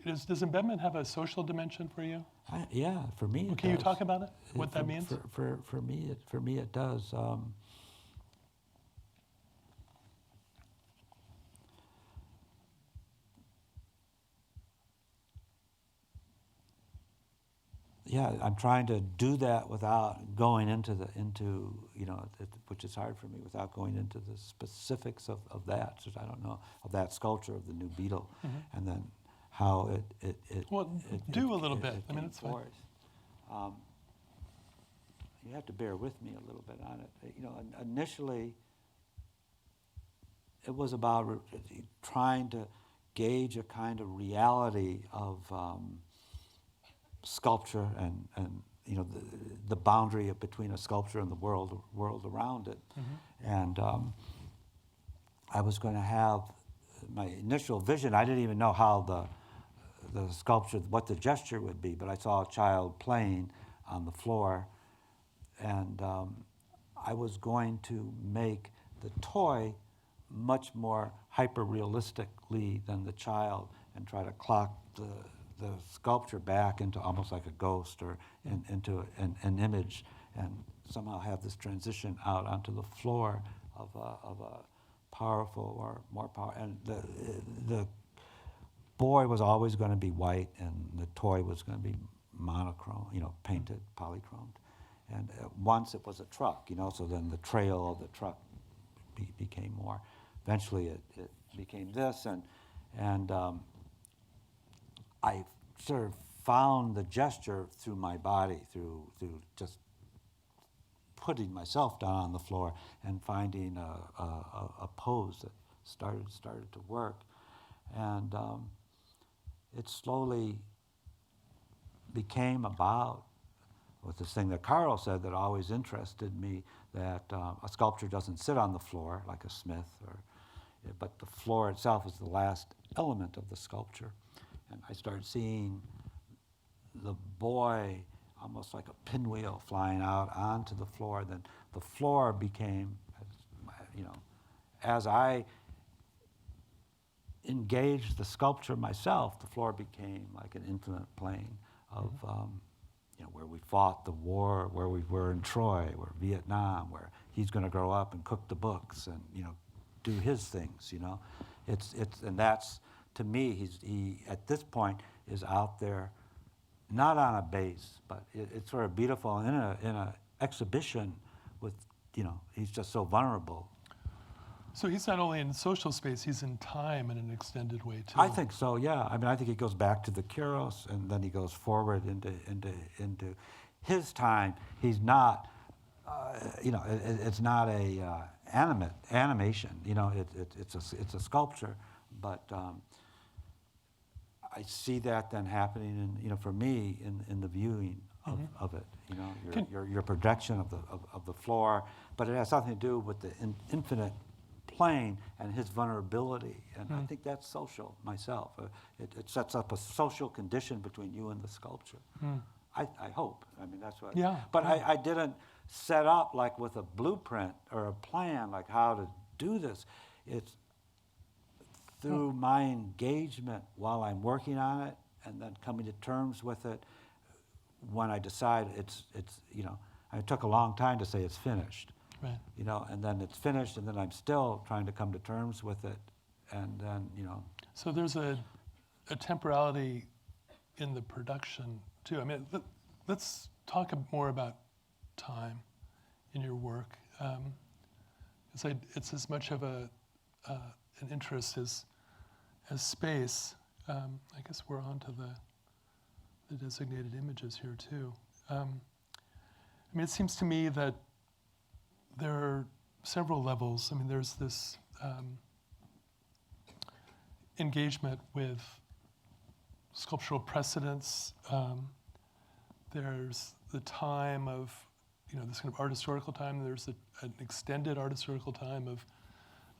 does embedment have a social dimension for you? Yeah, for me. Can you talk about it? What that means? For me, it does. yeah, I'm trying to do that without going into which is hard for me, without going into the specifics of that. So I don't know, of that sculpture of the new beetle, and then how it do a little bit. I mean, it's fine. You have to bear with me a little bit on it. Initially, it was about trying to gauge a kind of reality of sculpture and the boundary between a sculpture and the world around it. And I was going to have my initial vision. I didn't even know how the sculpture, what the gesture would be, but I saw a child playing on the floor, and I was going to make the toy much more hyper-realistically than the child, and try to clock the sculpture back into almost like a ghost or into an image, and somehow have this transition out onto the floor of a powerful or more powerful. And the boy was always going to be white, and the toy was going to be monochrome, painted, polychromed. And once it was a truck, so then the trail of the truck became more. Eventually it became this, and I sort of found the gesture through my body, through just putting myself down on the floor and finding a pose that started to work. And it slowly became about with this thing that Carl said that always interested me, that a sculpture doesn't sit on the floor like a smith, but the floor itself is the last element of the sculpture. And I started seeing the boy almost like a pinwheel flying out onto the floor. Then the floor became, as I engaged the sculpture myself, the floor became like an infinite plane of where we fought the war, where we were in Troy, where Vietnam, where he's going to grow up and cook the books and do his things. It's and that's, to me, he at this point is out there, not on a base, but it's sort of beautiful in a exhibition with he's just so vulnerable. So he's not only in social space, he's in time in an extended way too. I think so, yeah. I mean, I think he goes back to the Kairos, and then he goes forward into his time. He's not, it's not a animation. It's a sculpture, but I see that then happening, for me, in the viewing of it. Your projection of the floor, but it has something to do with the infinite plane and his vulnerability, and I think that's social myself. It sets up a social condition between you and the sculpture. I hope. I mean, that's what. Yeah. But yeah. I didn't set up like with a blueprint or a plan like how to do this. It's through my engagement while I'm working on it, and then coming to terms with it when I decide it's. It took a long time to say it's finished. Right. And then it's finished, and then I'm still trying to come to terms with it, and then, So there's a temporality in the production, too. I mean, let's talk more about time in your work. It's as much of an interest as space. I guess we're on to the designated images here, too. I mean, it seems to me that there are several levels. I mean, there's this engagement with sculptural precedents. There's the time of, this kind of art historical time. There's an extended art historical time of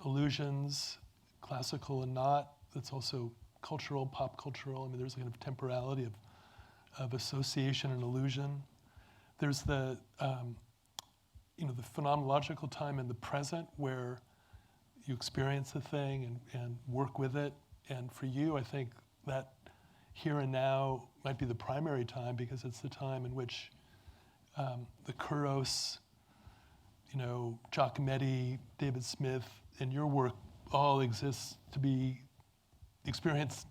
illusions, classical and not. That's also cultural, pop cultural. I mean, there's a kind of temporality of association and illusion. There's the phenomenological time in the present, where you experience the thing and work with it. And for you, I think that here and now might be the primary time, because it's the time in which the Kairos, Giacometti, David Smith, and your work all exists to be experienced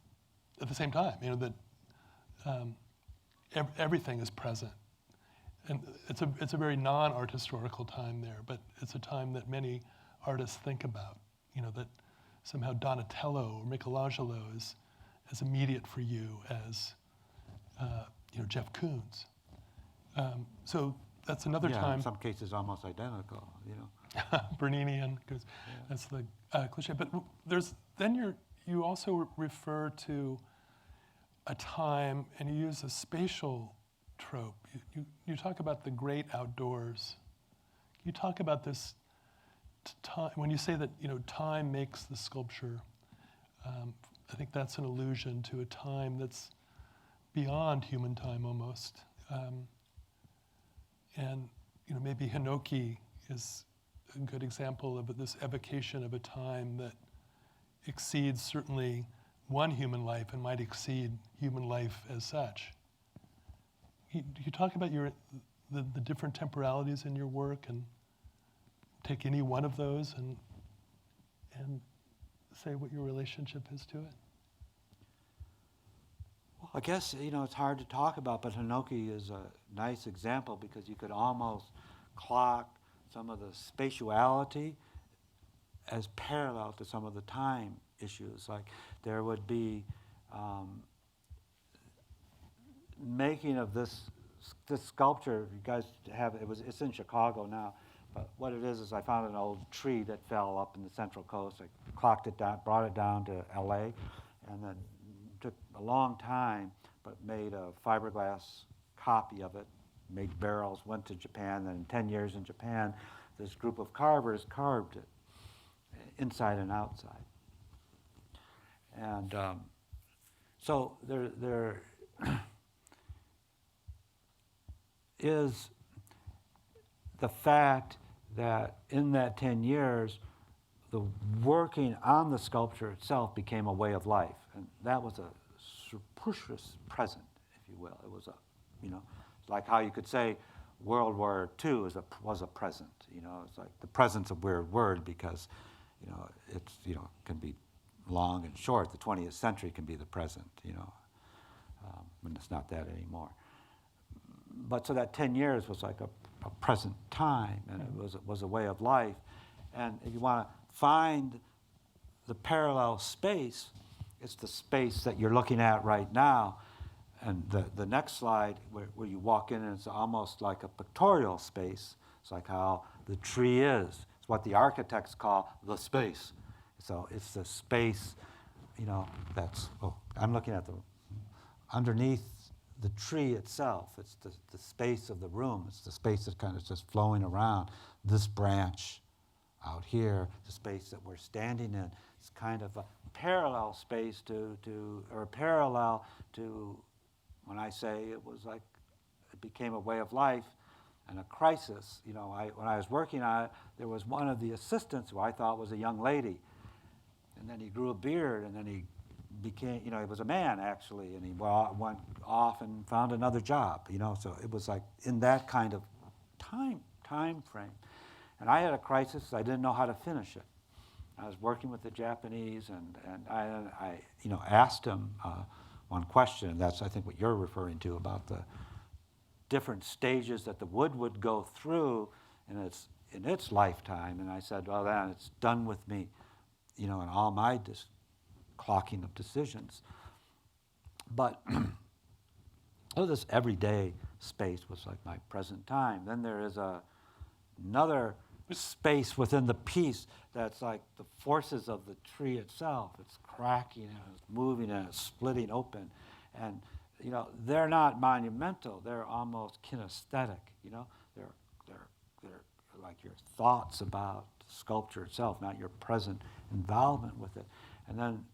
at the same time. everything is present. And it's a very non-art historical time there, but it's a time that many artists think about, that somehow Donatello or Michelangelo is as immediate for you as Jeff Koons. So that's another time. In some cases almost identical, Berninian, because that's the cliche. But you also refer to a time, and you use a spatial trope. You talk about the great outdoors. You talk about this time when you say that time makes the sculpture. I think that's an allusion to a time that's beyond human time almost. And maybe Hinoki is a good example of this evocation of a time that exceeds certainly one human life and might exceed human life as such. You talk about the different temporalities in your work and take any one of those and say what your relationship is to it? Well, I guess, it's hard to talk about, but Hinoki is a nice example because you could almost clock some of the spatiality as parallel to some of the time issues. Like there would be making of this sculpture. You guys have it's in Chicago now, but what it is I found an old tree that fell up in the Central Coast. I clocked it down, brought it down to LA, and then took a long time, but made a fiberglass copy of it, made barrels, went to Japan, then 10 years in Japan, this group of carvers carved it, inside and outside. And so there is the fact that in that 10 years, the working on the sculpture itself became a way of life. And that was a surreptitious present, if you will. It was like how you could say World War II was a present. It's like the present's a weird word because, it's, can be long and short. The 20th century can be the present, when it's not that anymore. But so that 10 years was like a present time, and it was a way of life. And if you want to find the parallel space, it's the space that you're looking at right now. And the next slide, where you walk in, and it's almost like a pictorial space. It's like how the tree is. It's what the architects call the space. So it's the space, that's, I'm looking at underneath the tree itself. It's the space of the room. It's the space that kind of just flowing around. This branch out here, the space that we're standing in, it's kind of a parallel space or parallel to, when I say it was like, it became a way of life and a crisis. When I was working on it, there was one of the assistants who I thought was a young lady. And then he grew a beard, and then he became, he was a man actually, and he went off and found another job, so it was like in that kind of time frame. And I had a crisis. I didn't know how to finish it. I was working with the Japanese, and I asked him one question, and that's I think what you're referring to about the different stages that the wood would go through in its lifetime. And I said, well, then it's done with me, and all my clocking of decisions. But this everyday space was like my present time. Then there is another space within the piece that's like the forces of the tree itself. It's cracking and it's moving and it's splitting open. And, they're not monumental. They're almost kinesthetic, They're like your thoughts about sculpture itself, not your present involvement with it. And then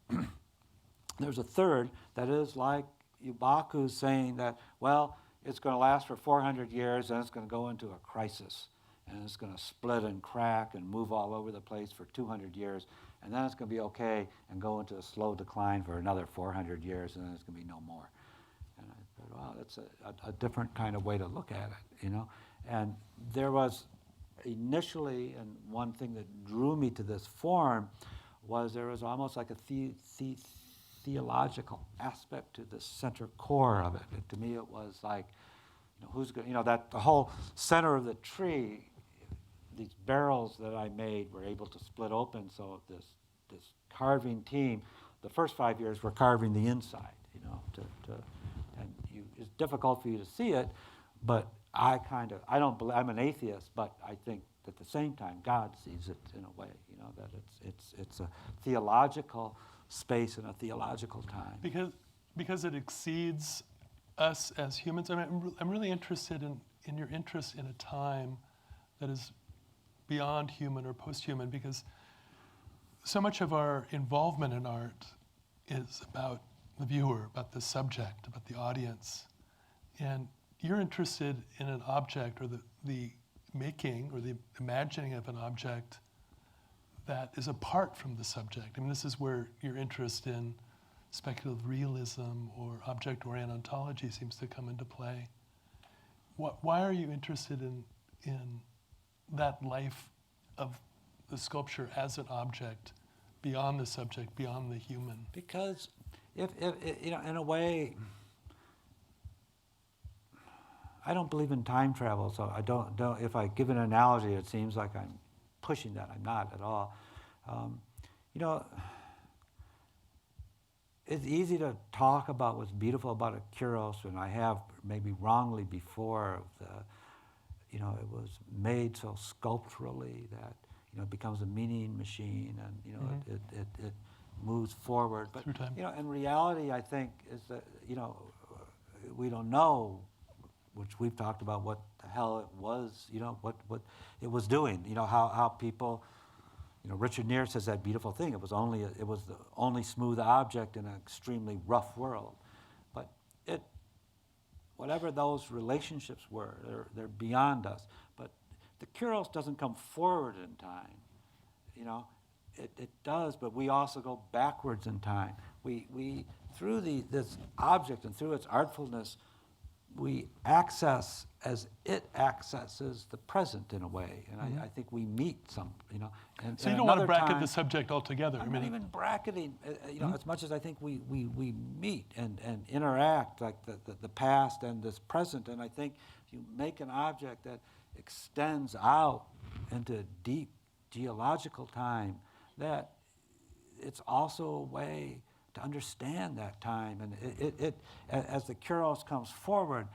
there's a third that is like Yubaku's saying that, well, it's going to last for 400 years and it's going to go into a crisis. And it's going to split and crack and move all over the place for 200 years. And then it's going to be okay and go into a slow decline for another 400 years, and then it's going to be no more. And I thought, wow, that's a different kind of way to look at it, And there was initially, and one thing that drew me to this form was there was almost like a theological aspect to the center core of it. To me, it was like, who's going? That the whole center of the tree, these barrels that I made were able to split open. So this carving team, the first 5 years were carving the inside. It's difficult for you to see it, but I don't believe, I'm an atheist, but I think at the same time God sees it in a way, that it's a theological space and a theological time. Because it exceeds us as humans. I mean, I'm really interested in your interest in a time that is beyond human or post-human, because so much of our involvement in art is about the viewer, about the subject, about the audience. And you're interested in an object, or the making or the imagining of an object that is apart from the subject. I mean, this is where your interest in speculative realism or object-oriented ontology seems to come into play. Why are you interested in that life of the sculpture as an object, beyond the subject, beyond the human? Because if in a way, I don't believe in time travel, so I don't. If I give an analogy, it seems like I'm pushing that. I'm not at all. It's easy to talk about what's beautiful about a Kyros, and I have maybe wrongly before. It was made so sculpturally that it becomes a meaning machine, and it moves forward. But through time. In reality, I think is that we don't know, which we've talked about, what the hell it was. What it was doing. How people. Richard Neer says that beautiful thing. It was the only smooth object in an extremely rough world. But whatever those relationships were, they're beyond us. But the Kyros doesn't come forward in time. It does, but we also go backwards in time. We through this object and through its artfulness, we access as it accesses the present in a way, and I think we meet some, And, so you don't want to bracket the subject altogether. I'm not even bracketing, as much as I think we meet and interact, like the past and this present, and I think if you make an object that extends out into deep geological time, that it's also a way to understand that time, and it as the Kyros comes forward,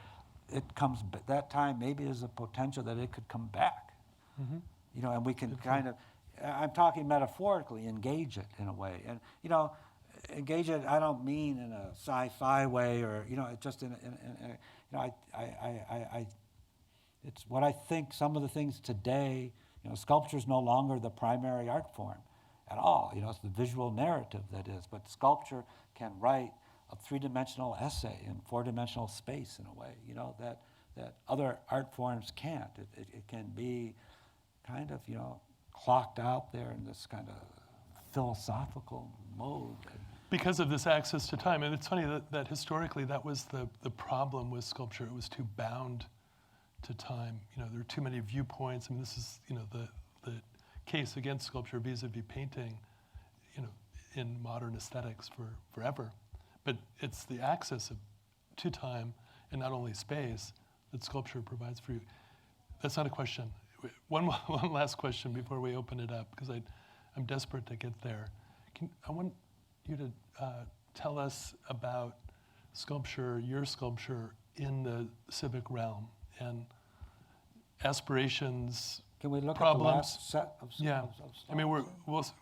that time maybe is a potential that it could come back, and we can kind of, I'm talking metaphorically, engage it in a way, and engage it. I don't mean in a sci-fi way or just in it's what I think. Some of the things today, sculpture is no longer the primary art form at all. It's the visual narrative that is. But sculpture can write a three-dimensional essay in four-dimensional space in a way, that other art forms can't. It can be kind of, clocked out there in this kind of philosophical mode. Because of this access to time. And it's funny that historically that was the problem with sculpture. It was too bound to time. There are too many viewpoints. I mean, this is, the case against sculpture vis-a-vis painting, in modern aesthetics for forever. But it's the access to time and not only space that sculpture provides for you. That's not a question. One last question before we open it up, because I'm desperate to get there. I want you to tell us about sculpture, your sculpture in the civic realm, and aspirations. Can we look problems. at the last set of Yeah. of I mean,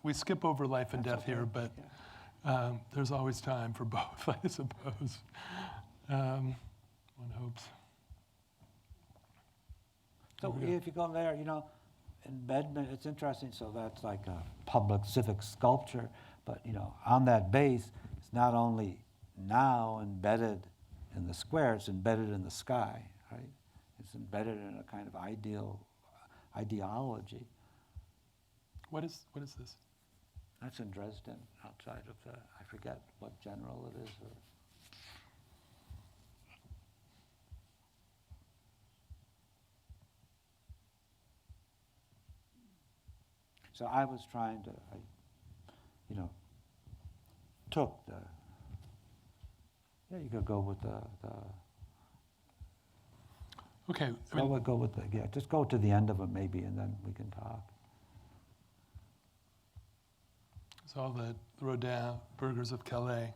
we skip over life and death here, but there's always time for both, I suppose. One hopes. So if you go there, embedment, it's interesting. So that's like a public civic sculpture, but on that base, it's not only now embedded in the square, it's embedded in the sky, right? It's embedded in a kind of ideology. What is this? That's in Dresden, outside of I forget what general it is. So I was trying to, took the Yeah, you could go with the Okay, I mean, go with the, yeah, just go to the end of them maybe, and then we can talk. it's all the Rodin burgers of Calais.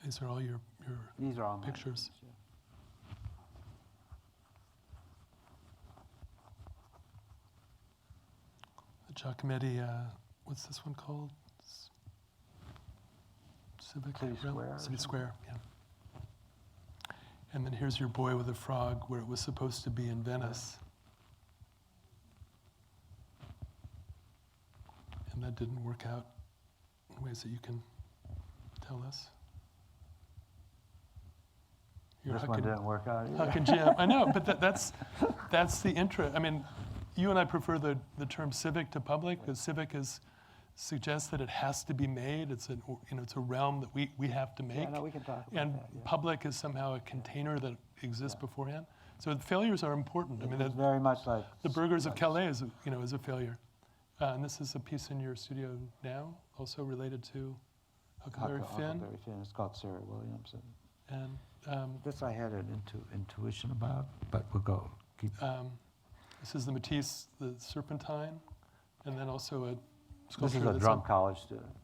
These are all your These are all my pictures. yeah. The Giacometti, what's this one called? Civic City Realm? Square or City something? Square, yeah. And then here's your Boy with a Frog, where it was supposed to be in Venice. And that didn't work out in ways that you can tell us. Your This Huck one and- didn't work out either. Huck and Jim. I know, but that's the interest. I mean, you and I prefer the term civic to public, because civic suggests that it has to be made. It's it's a realm that we have to make. Yeah, no, we can talk about And that. Yeah. public is somehow a container that exists beforehand. So the failures are important. I mean, It's very much like the Burgers of Calais is a failure. And this is a piece in your studio now, also related to Huckleberry Finn. Huckleberry Finn. It's called Sarah Williams. And This I had an intuition about, but we'll go. Keep. this is the Matisse, the Serpentine, and then also a This sculpture. is a that's drum college student.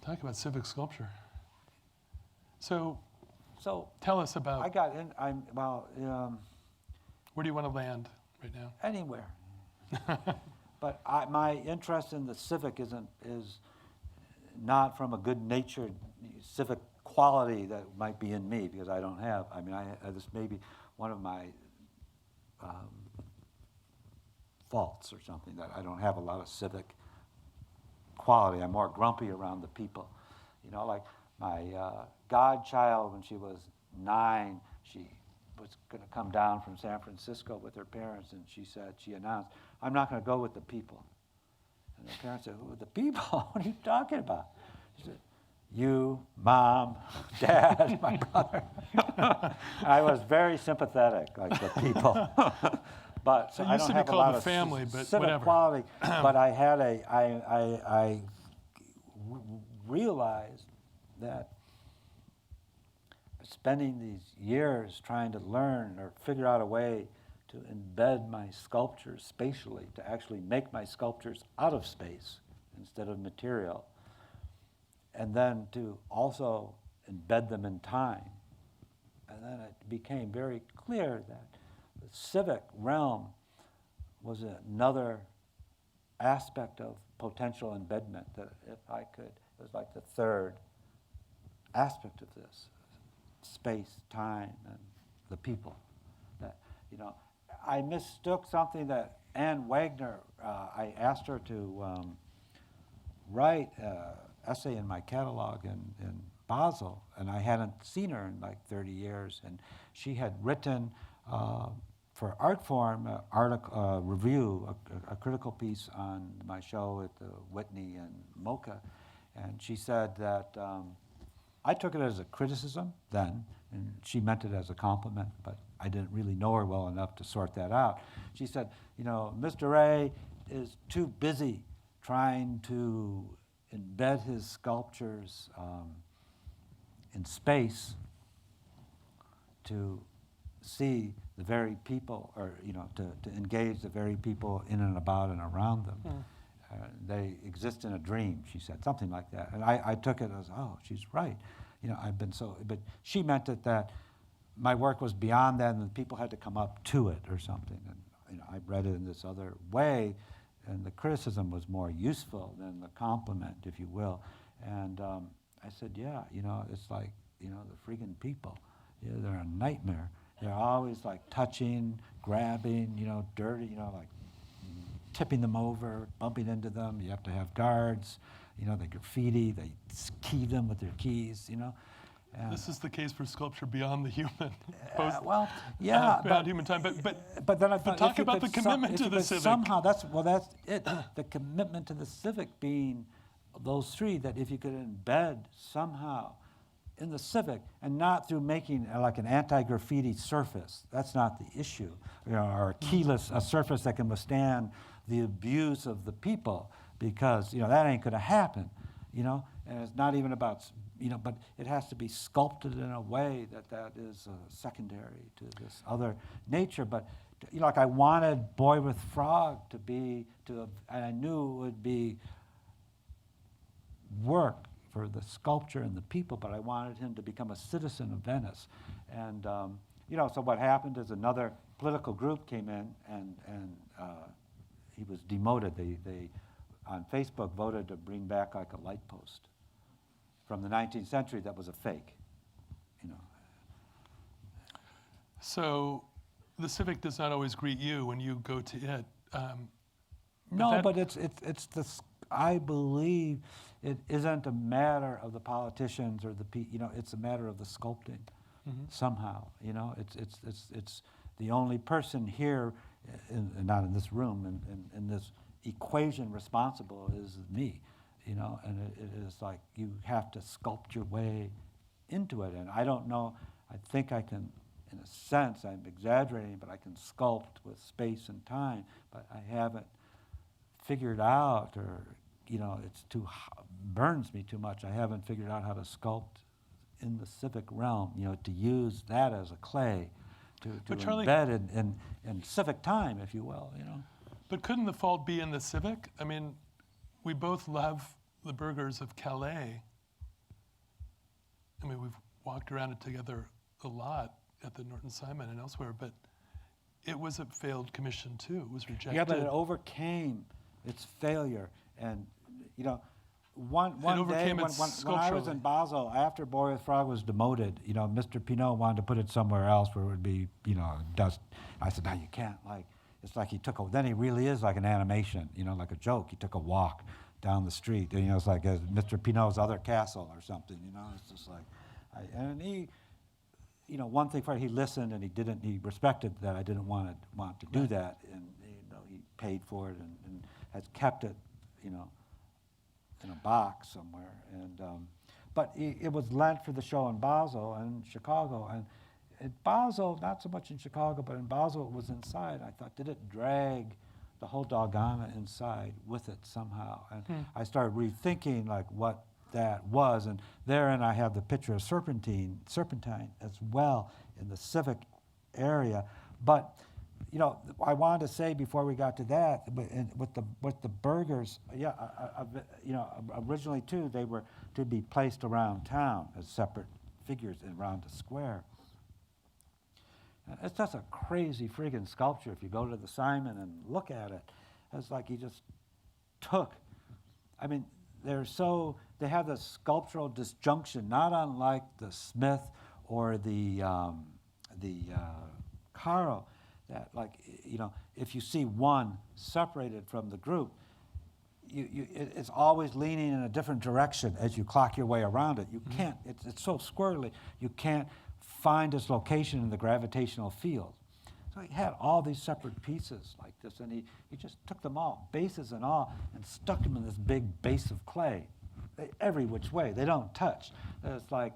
Talk about civic sculpture. So So tell us about I got in. where do you want to land right now? Anywhere. But my interest in the civic is not from a good-natured civic quality that might be in me, because I don't have. I mean, this may be one of my faults or something, that I don't have a lot of civic quality. I'm more grumpy around the people. Like my godchild, when she was 9, she was going to come down from San Francisco with her parents, and she announced, "I'm not going to go with the people." And the parents said, "Who are the people? What are you talking about?" She said, "You, Mom, Dad, my brother." I was very sympathetic, like the people. But It I used don't to be have a called lot the of family, but civic whatever. quality. But I had I realized that spending these years trying to learn or figure out a way to embed my sculptures spatially, to actually make my sculptures out of space instead of material, and then to also embed them in time. And then it became very clear that the civic realm was another aspect of potential embedment, that if I could, it was like the third aspect of this, space, time, and the people. That, I mistook something that Anne Wagner, I asked her to write an essay in my catalog in Basel, and I hadn't seen her in like 30 years, and she had written for Artforum a review, a critical piece on my show at the Whitney and MoCA, and she said that I took it as a criticism then, and she meant it as a compliment, but I didn't really know her well enough to sort that out. She said, Mr. Ray is too busy trying to embed his sculptures in space to see the very people, or to engage the very people in and about and around them. They exist in a dream, she said, something like that. And I took it as, oh, she's right. I've been so, but she meant it that my work was beyond that, and the people had to come up to it or something. And I read it in this other way, and the criticism was more useful than the compliment, if you will. And I said, yeah, it's like, the freaking people. They're a nightmare. They're always like touching, grabbing, dirty, like tipping them over, bumping into them. You have to have guards. They graffiti, they key them with their keys, And This is the case for sculpture beyond the human. Beyond human time. But then I thought, talk about the commitment to the civic. Somehow, that's it. The commitment to the civic being those three, that if you could embed somehow in the civic, and not through making like an anti-graffiti surface. That's not the issue, or a surface that can withstand the abuse of the people, because that ain't going to happen. And it's not even about, but it has to be sculpted in a way that is secondary to this other nature. But like I wanted Boy with Frog and I knew it would be work for the sculpture and the people, but I wanted him to become a citizen of Venice. And, so what happened is another political group came in and he was demoted. They on Facebook voted to bring back like a light post from the 19th century that was a fake, So the Civic does not always greet you when you go to it. But it's this. I believe it isn't a matter of the politicians or it's a matter of the sculpting. Mm-hmm. Somehow, it's the only person here, not in this room, in this equation responsible is me, and it is like you have to sculpt your way into it. And I don't know, I think I can, in a sense, I'm exaggerating, but I can sculpt with space and time, but I haven't figured out, or, it's burns me too much. I haven't figured out how to sculpt in the civic realm, to use that as a clay to embed in civic time, if you will, But couldn't the fault be in the Civic? I mean, we both love the burgers of Calais. I mean, we've walked around it together a lot at the Norton Simon and elsewhere, but it was a failed commission too. It was rejected. Yeah, but it overcame its failure. And, one day when I was in Basel, after Boy with Frog was demoted, Mr. Pinault wanted to put it somewhere else where it would be, dust. I said, no, you can't. It's like then he really is like an animation, like a joke. He took a walk down the street, and, it's like Mr. Pinault's other castle or something, It's just like, and he, one thing he listened and he respected that I didn't want to do that, and, he paid for it and has kept it, in a box somewhere. And but it was lent for the show in Basel and Chicago, and in Basel, not so much in Chicago, but in Basel it was inside. I thought, did it drag the whole doggone inside with it somehow? And I started rethinking like what that was, and therein I have the picture of Serpentine as well in the civic area. But I wanted to say before we got to that, with the burgers, originally too they were to be placed around town as separate figures around a square. It's just a crazy friggin' sculpture. If you go to the Simon and look at it, it's like he just took. I mean, they have this sculptural disjunction, not unlike the Smith or the Caro. That, like, if you see one separated from the group, it's always leaning in a different direction as you clock your way around it. You can't. It's so squirrely. You can't find its location in the gravitational field. So he had all these separate pieces like this, and he just took them all, bases and all, and stuck them in this big base of clay, every which way. They don't touch. It's like,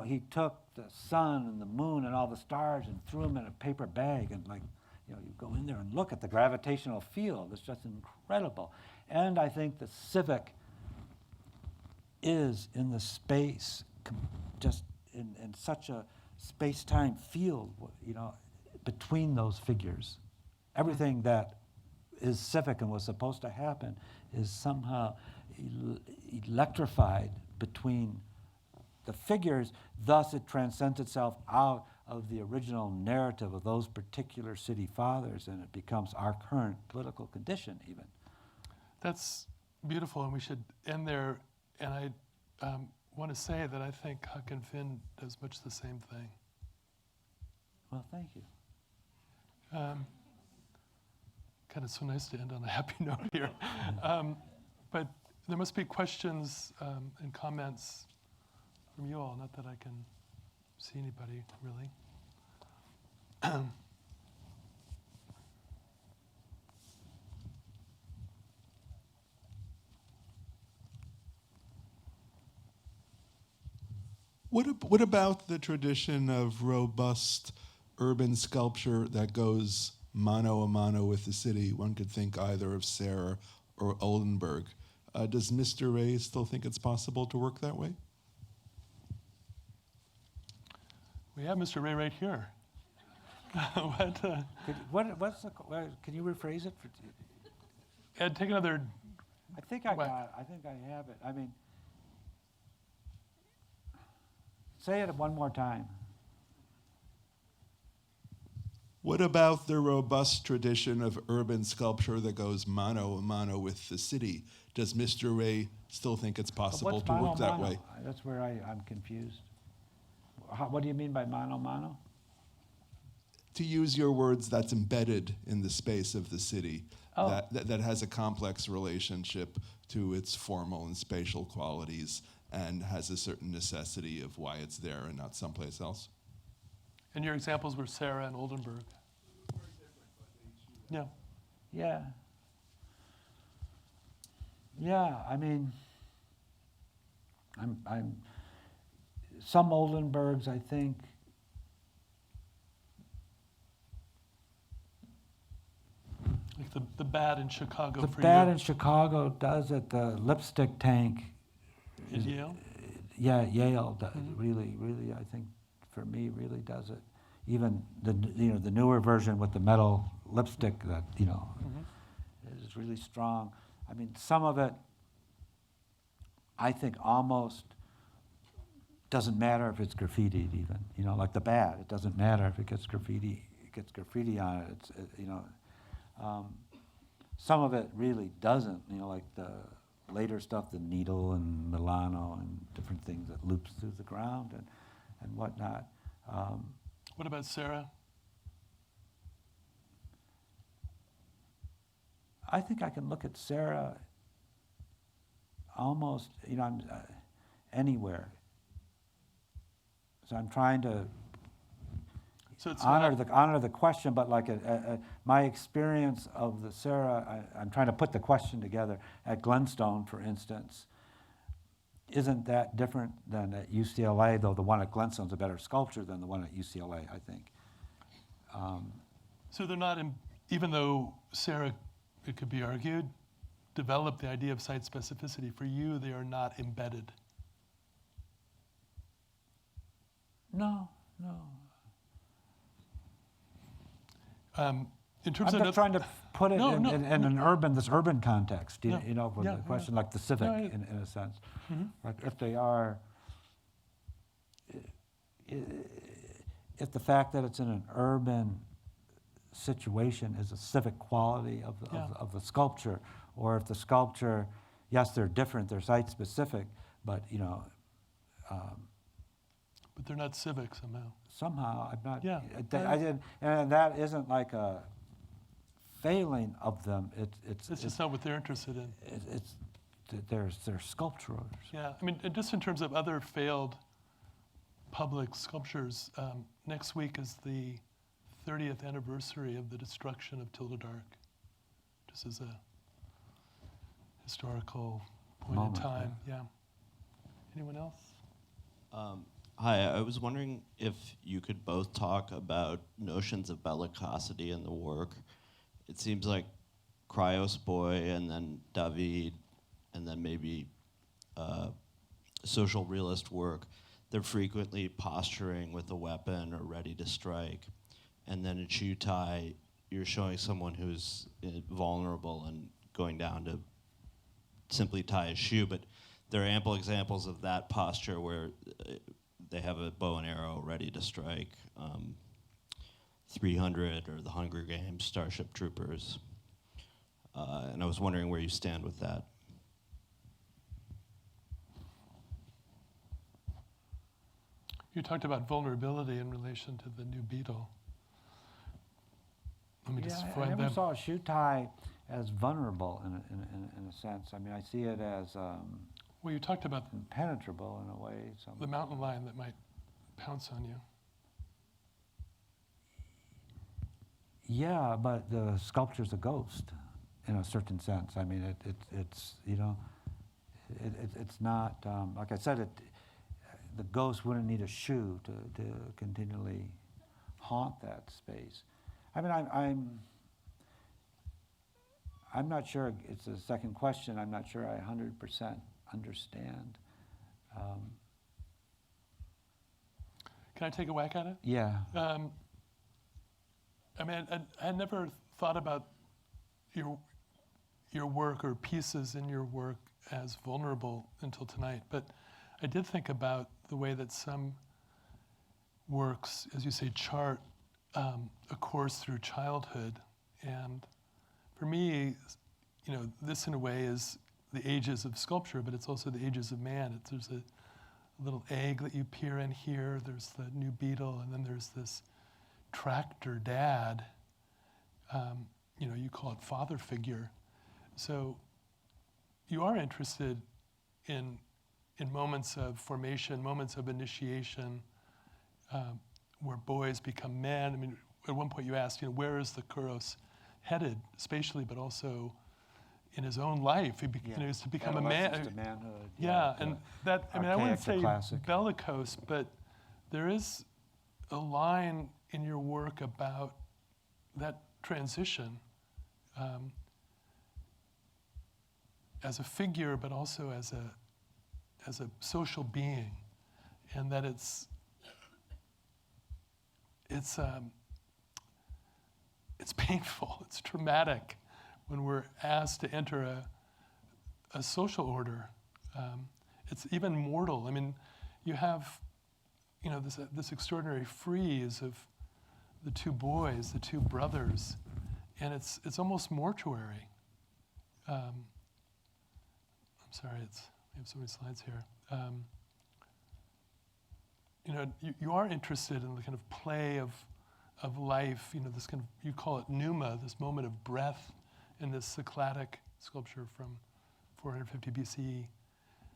he took the sun and the moon and all the stars and threw them in a paper bag, and you go in there and look at the gravitational field. It's just incredible. And I think the civic is in the space, just in such a space-time field, between those figures. Everything that is civic and was supposed to happen is somehow electrified between the figures. Thus, it transcends itself out of the original narrative of those particular city fathers, and it becomes our current political condition even. That's beautiful, and we should end there. And I want to say that I think Huck and Finn does much the same thing. Well, thank you. Kind of so nice to end on a happy note here. But there must be questions and comments from you all. Not that I can see anybody, really. What about the tradition of robust urban sculpture that goes mano a mano with the city? One could think either of Serre or Oldenburg. Does Mr. Ray still think it's possible to work that way? We have Mr. Ray right here. Can you rephrase it? Ed, take another. I think I What? got it. I think I have it. I mean, say it one more time. What about the robust tradition of urban sculpture that goes mano a mano with the city? Does Mr. Ray still think it's possible What's to mano work that mano? way? That's where I'm confused. What do you mean by mano mano? To use your words, that's embedded in the space of the city, Oh. that has a complex relationship to its formal and spatial qualities and has a certain necessity of why it's there and not someplace else. And your examples were Sarah and Oldenburg. Yeah. Yeah. Yeah, I mean, I'm some Oldenburgs, I think, Like the bat in Chicago the for bat you. in Chicago does it. The lipstick tank, In Yale? yeah, Yale does, Mhm. really, I think, for me, really does it. Even the newer version with the metal lipstick that is really strong. I mean, some of it, I think, almost doesn't matter if it's graffitied. Even like the bat, it doesn't matter if it gets graffiti. It gets graffiti on it. Some of it really doesn't. Like the later stuff, the needle and Milano and different things that loops through the ground and whatnot. What about Sarah? I think I can look at Sarah almost, anywhere. So I'm trying to So it's honor the question, but like my experience of the Sarah, I'm trying to put the question together at Glenstone, for instance. Isn't that different than at UCLA, though the one at Glenstone's a better sculpture than the one at UCLA, I think. So they're not, even though Sarah, it could be argued, developed the idea of site specificity, for you, they are not embedded. No. In terms I'm of just trying to put it No, in no, this urban context, Yeah, with yeah, the question like the civic, No, in a sense. Mhm. Like if they are, if the fact that it's in an urban situation is a civic quality of the sculpture, or if the sculpture, yes, they're different, they're site specific, but But they're not civic somehow. somehow I'm not. Yeah. I didn't, and that isn't like a failing of them. It's just not what they're interested in. They're sculptures. Yeah, I mean, and just in terms of other failed public sculptures, next week is the 30th anniversary of the destruction of Tildedark, just as a historical point Moment, in time. Yeah. Anyone else? Hi, I was wondering if you could both talk about notions of bellicosity in the work. It seems like Cryos Boy and then David and then maybe social realist work, they're frequently posturing with a weapon or ready to strike. And then in Shoe Tie, you're showing someone who's vulnerable and going down to simply tie a shoe. But there are ample examples of that posture where they have a bow and arrow ready to strike. 300 or the Hunger Games, Starship Troopers. And I was wondering where you stand with that. You talked about vulnerability in relation to the new Beetle. Let me just I find never that. saw a shoe tie as vulnerable in a sense. I mean, I see it as Well, you talked about impenetrable in a way. the mountain lion that might pounce on you. Yeah, but the sculpture's a ghost in a certain sense. I mean, it's not, like I said, the ghost wouldn't need a shoe to continually haunt that space. I mean, I'm not sure, it's a second question, I'm not sure I 100% understand. Can I take a whack at it? Yeah. I mean, I never thought about your work or pieces in your work as vulnerable until tonight, but I did think about the way that some works, as you say, chart a course through childhood. And for me, you know, this in a way is the ages of sculpture, but it's also the ages of man. There's a little egg that you peer in here, there's the new beetle, and then there's this tractor dad, you know, you call it father figure. So you are interested in moments of formation, moments of initiation, where boys become men. I mean, at one point you asked, you know, where is the Kouros headed spatially, but also in his own life? He you know, is to become a man. To manhood. Yeah, and that, I mean, I wouldn't say classic. bellicose, but there is a line in your work about that transition as a figure, but also as a social being, and that it's painful, it's traumatic when we're asked to enter a social order. It's even mortal. I mean, you have, you know, this extraordinary frieze of the two boys, the two brothers, and it's almost mortuary. I'm sorry, we have so many slides here. You know, you are interested in the kind of play of life, you know, this kind of, you call it pneuma, this moment of breath in this Cycladic sculpture from 450 BCE.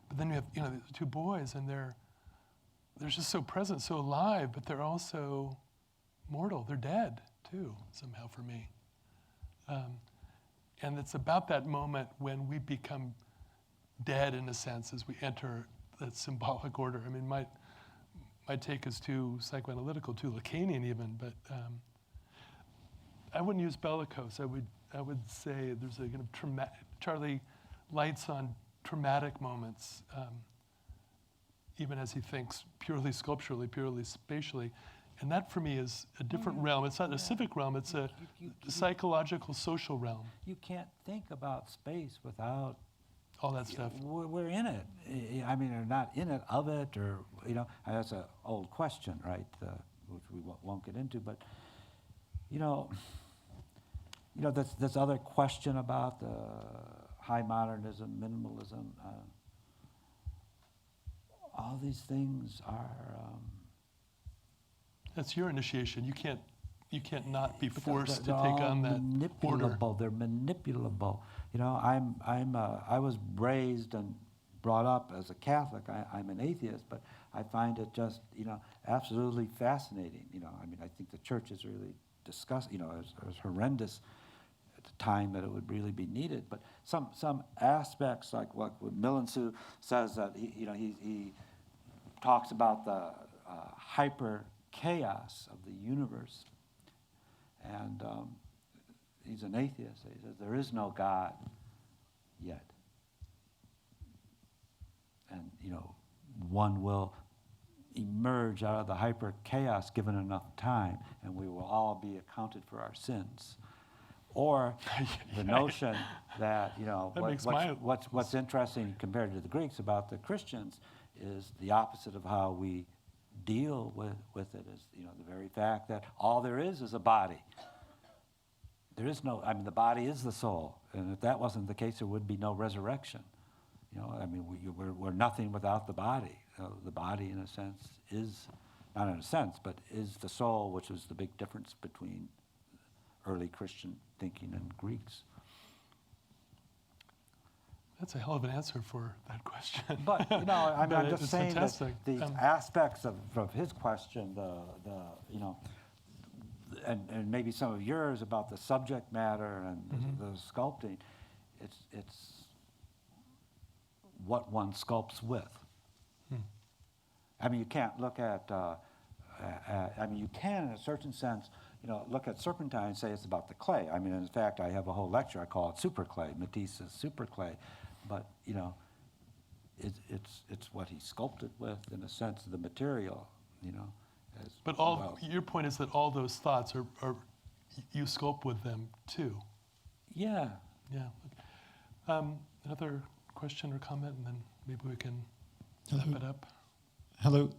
But then you have, you know, the two boys, and they're just so present, so alive, but they're also mortal. They're dead, too, somehow for me. And it's about that moment when we become dead, in a sense, as we enter that symbolic order. I mean, my take is too psychoanalytical, too Lacanian even, but I wouldn't use bellicose. I would say there's a kind of traumatic, Charlie lights on traumatic moments, even as he thinks purely sculpturally, purely spatially. And that for me is a different realm. It's not a civic realm, it's a psychological, social realm. You can't think about space without all that stuff. We're in it. I mean, we're not in it, of it, or, you know, that's an old question, right, which we won't get into, but, you know, this other question about the high modernism, minimalism, all these things are... That's your initiation. You can't not be forced to take on that order. They're manipulable. You know, I was raised and brought up as a Catholic. I'm an atheist, but I find it just, you know, absolutely fascinating. You know, I mean, I think the church is really disgusting. You know, it was horrendous at the time that it would really be needed. But some aspects, like what Millensu says, that he talks about the hyper chaos of the universe, and he's an atheist. He says there is no God yet, and you know, one will emerge out of the hyper chaos given enough time, and we will all be accounted for our sins. Or the notion that, you know, what's interesting compared to the Greeks about the Christians is the opposite of how we deal with it, is, you know, the very fact that all there is a body. There is no, I mean, the body is the soul, and if that wasn't the case, there would be no resurrection. You know, I mean, we're nothing without the body. The body, in a sense, is, not in a sense, but is the soul, which is the big difference between early Christian thinking and Greeks. That's a hell of an answer for that question. But, you know, I mean, I'm just saying fantastic. that these aspects of his question, the you know, and maybe some of yours about the subject matter and the sculpting, it's what one sculpts with. I mean, you can't look at, I mean, you can, in a certain sense, look at Serpentine and say it's about the clay. I mean, in fact, I have a whole lecture. I call it super clay, Matisse's super clay. But, it's what he sculpted with, in a sense, the material, as But well. your point is that all those thoughts are you sculpt with them too. Yeah. Yeah. Another question or comment, and then maybe we can wrap it up. Hello.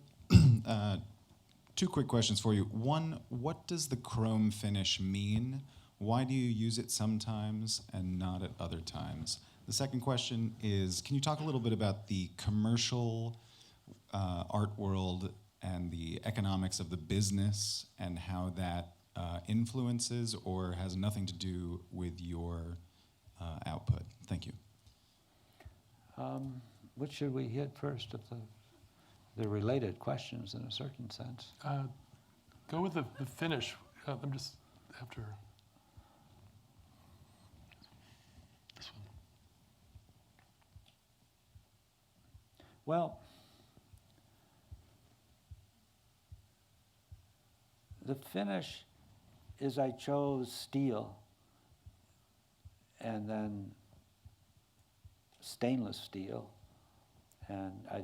2 quick questions for you. One, what does the chrome finish mean? Why do you use it sometimes and not at other times? The second question is, can you talk a little bit about the commercial art world and the economics of the business and how that influences or has nothing to do with your output? Thank you. Which should we hit first of the related questions in a certain sense? Go with the finish. I'm just after this one. Well, the finish is I chose steel and then stainless steel, and I,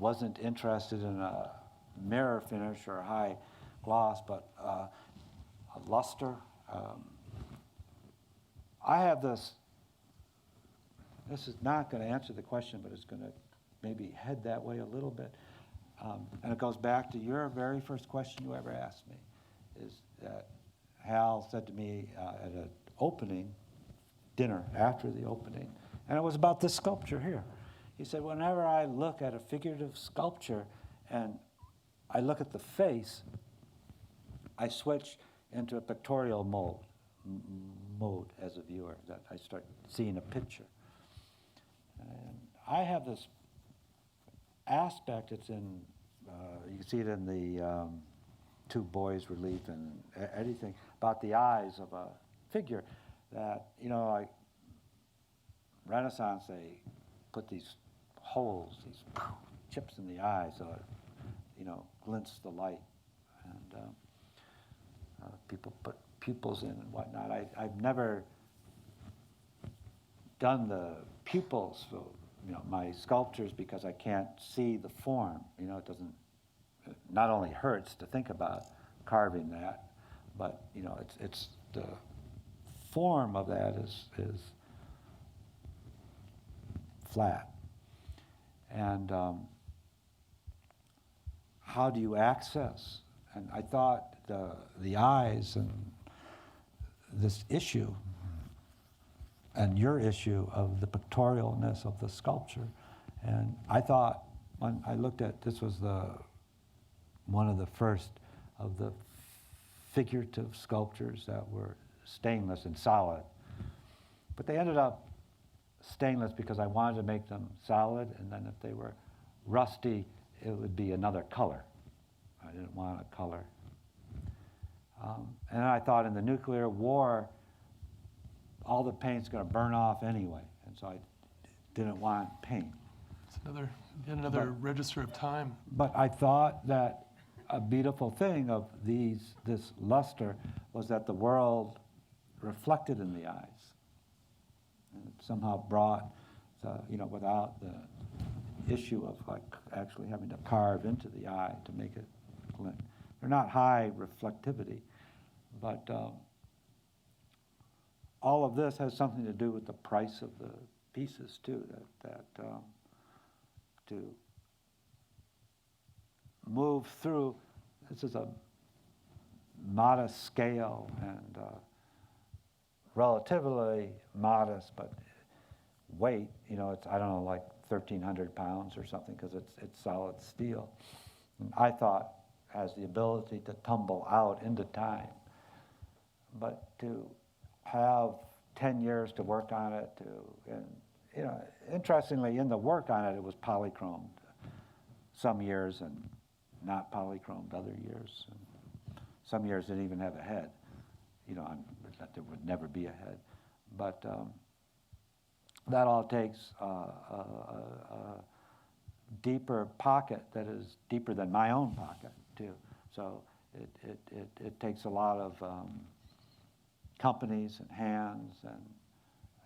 wasn't interested in a mirror finish or a high gloss, but a luster. I have this is not going to answer the question, but it's going to maybe head that way a little bit. And it goes back to your very first question you ever asked me, is that Hal said to me at an opening, dinner after the opening, and it was about this sculpture here. He said, whenever I look at a figurative sculpture and I look at the face, I switch into a pictorial mode as a viewer, that I start seeing a picture. And I have this aspect, it's in, you can see it in the 2 boys relief and anything, about the eyes of a figure that, like Renaissance, they put these holes, these chips in the eye so it, glints the light. And people put pupils in and whatnot. I've never done the pupils for, my sculptures because I can't see the form. It doesn't, it not only hurts to think about carving that, but, it's the form of that is flat. And how do you access? And I thought the eyes and this issue and your issue of the pictorialness of the sculpture. And I thought when I looked at, this was one of the first of the figurative sculptures that were stainless and solid. But they ended up stainless because I wanted to make them solid, and then if they were rusty, it would be another color. I didn't want a color. And I thought in the nuclear war, all the paint's going to burn off anyway, and so I didn't want paint. It's another register of time. But I thought that a beautiful thing of this luster was that the world reflected in the eyes. And it somehow brought, without the issue of like actually having to carve into the eye to make it glint. They're not high reflectivity, but all of this has something to do with the price of the pieces too. That to move through, this is a modest scale and relatively modest, but weight, it's, I don't know, like 1,300 pounds or something, because it's solid steel. And I thought has the ability to tumble out into time. But to have 10 years to work on it, and interestingly, in the work on it, it was polychromed some years and not polychromed other years. And some years didn't even have a head. There would never be a head. But that all takes a deeper pocket that is deeper than my own pocket, too. So it takes a lot of companies and hands and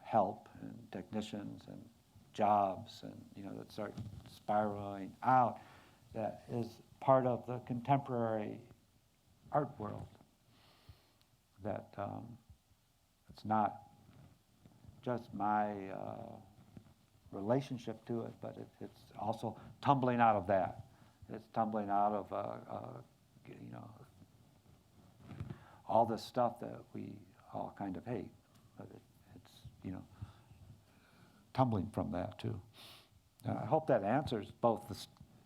help and technicians and jobs and that start spiraling out. That is part of the contemporary art world. That it's not just my relationship to it, but it's also tumbling out of that. It's tumbling out of all this stuff that we all kind of hate, but it's tumbling from that too. I hope that answers both the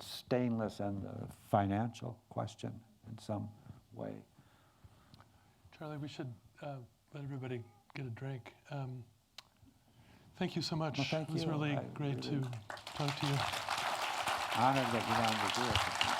stainless and the financial question in some way. Charlie, we should let everybody get a drink. Thank you so much. Well, thank it was you. really I great really to talk to you. Honored that you wanted to do it.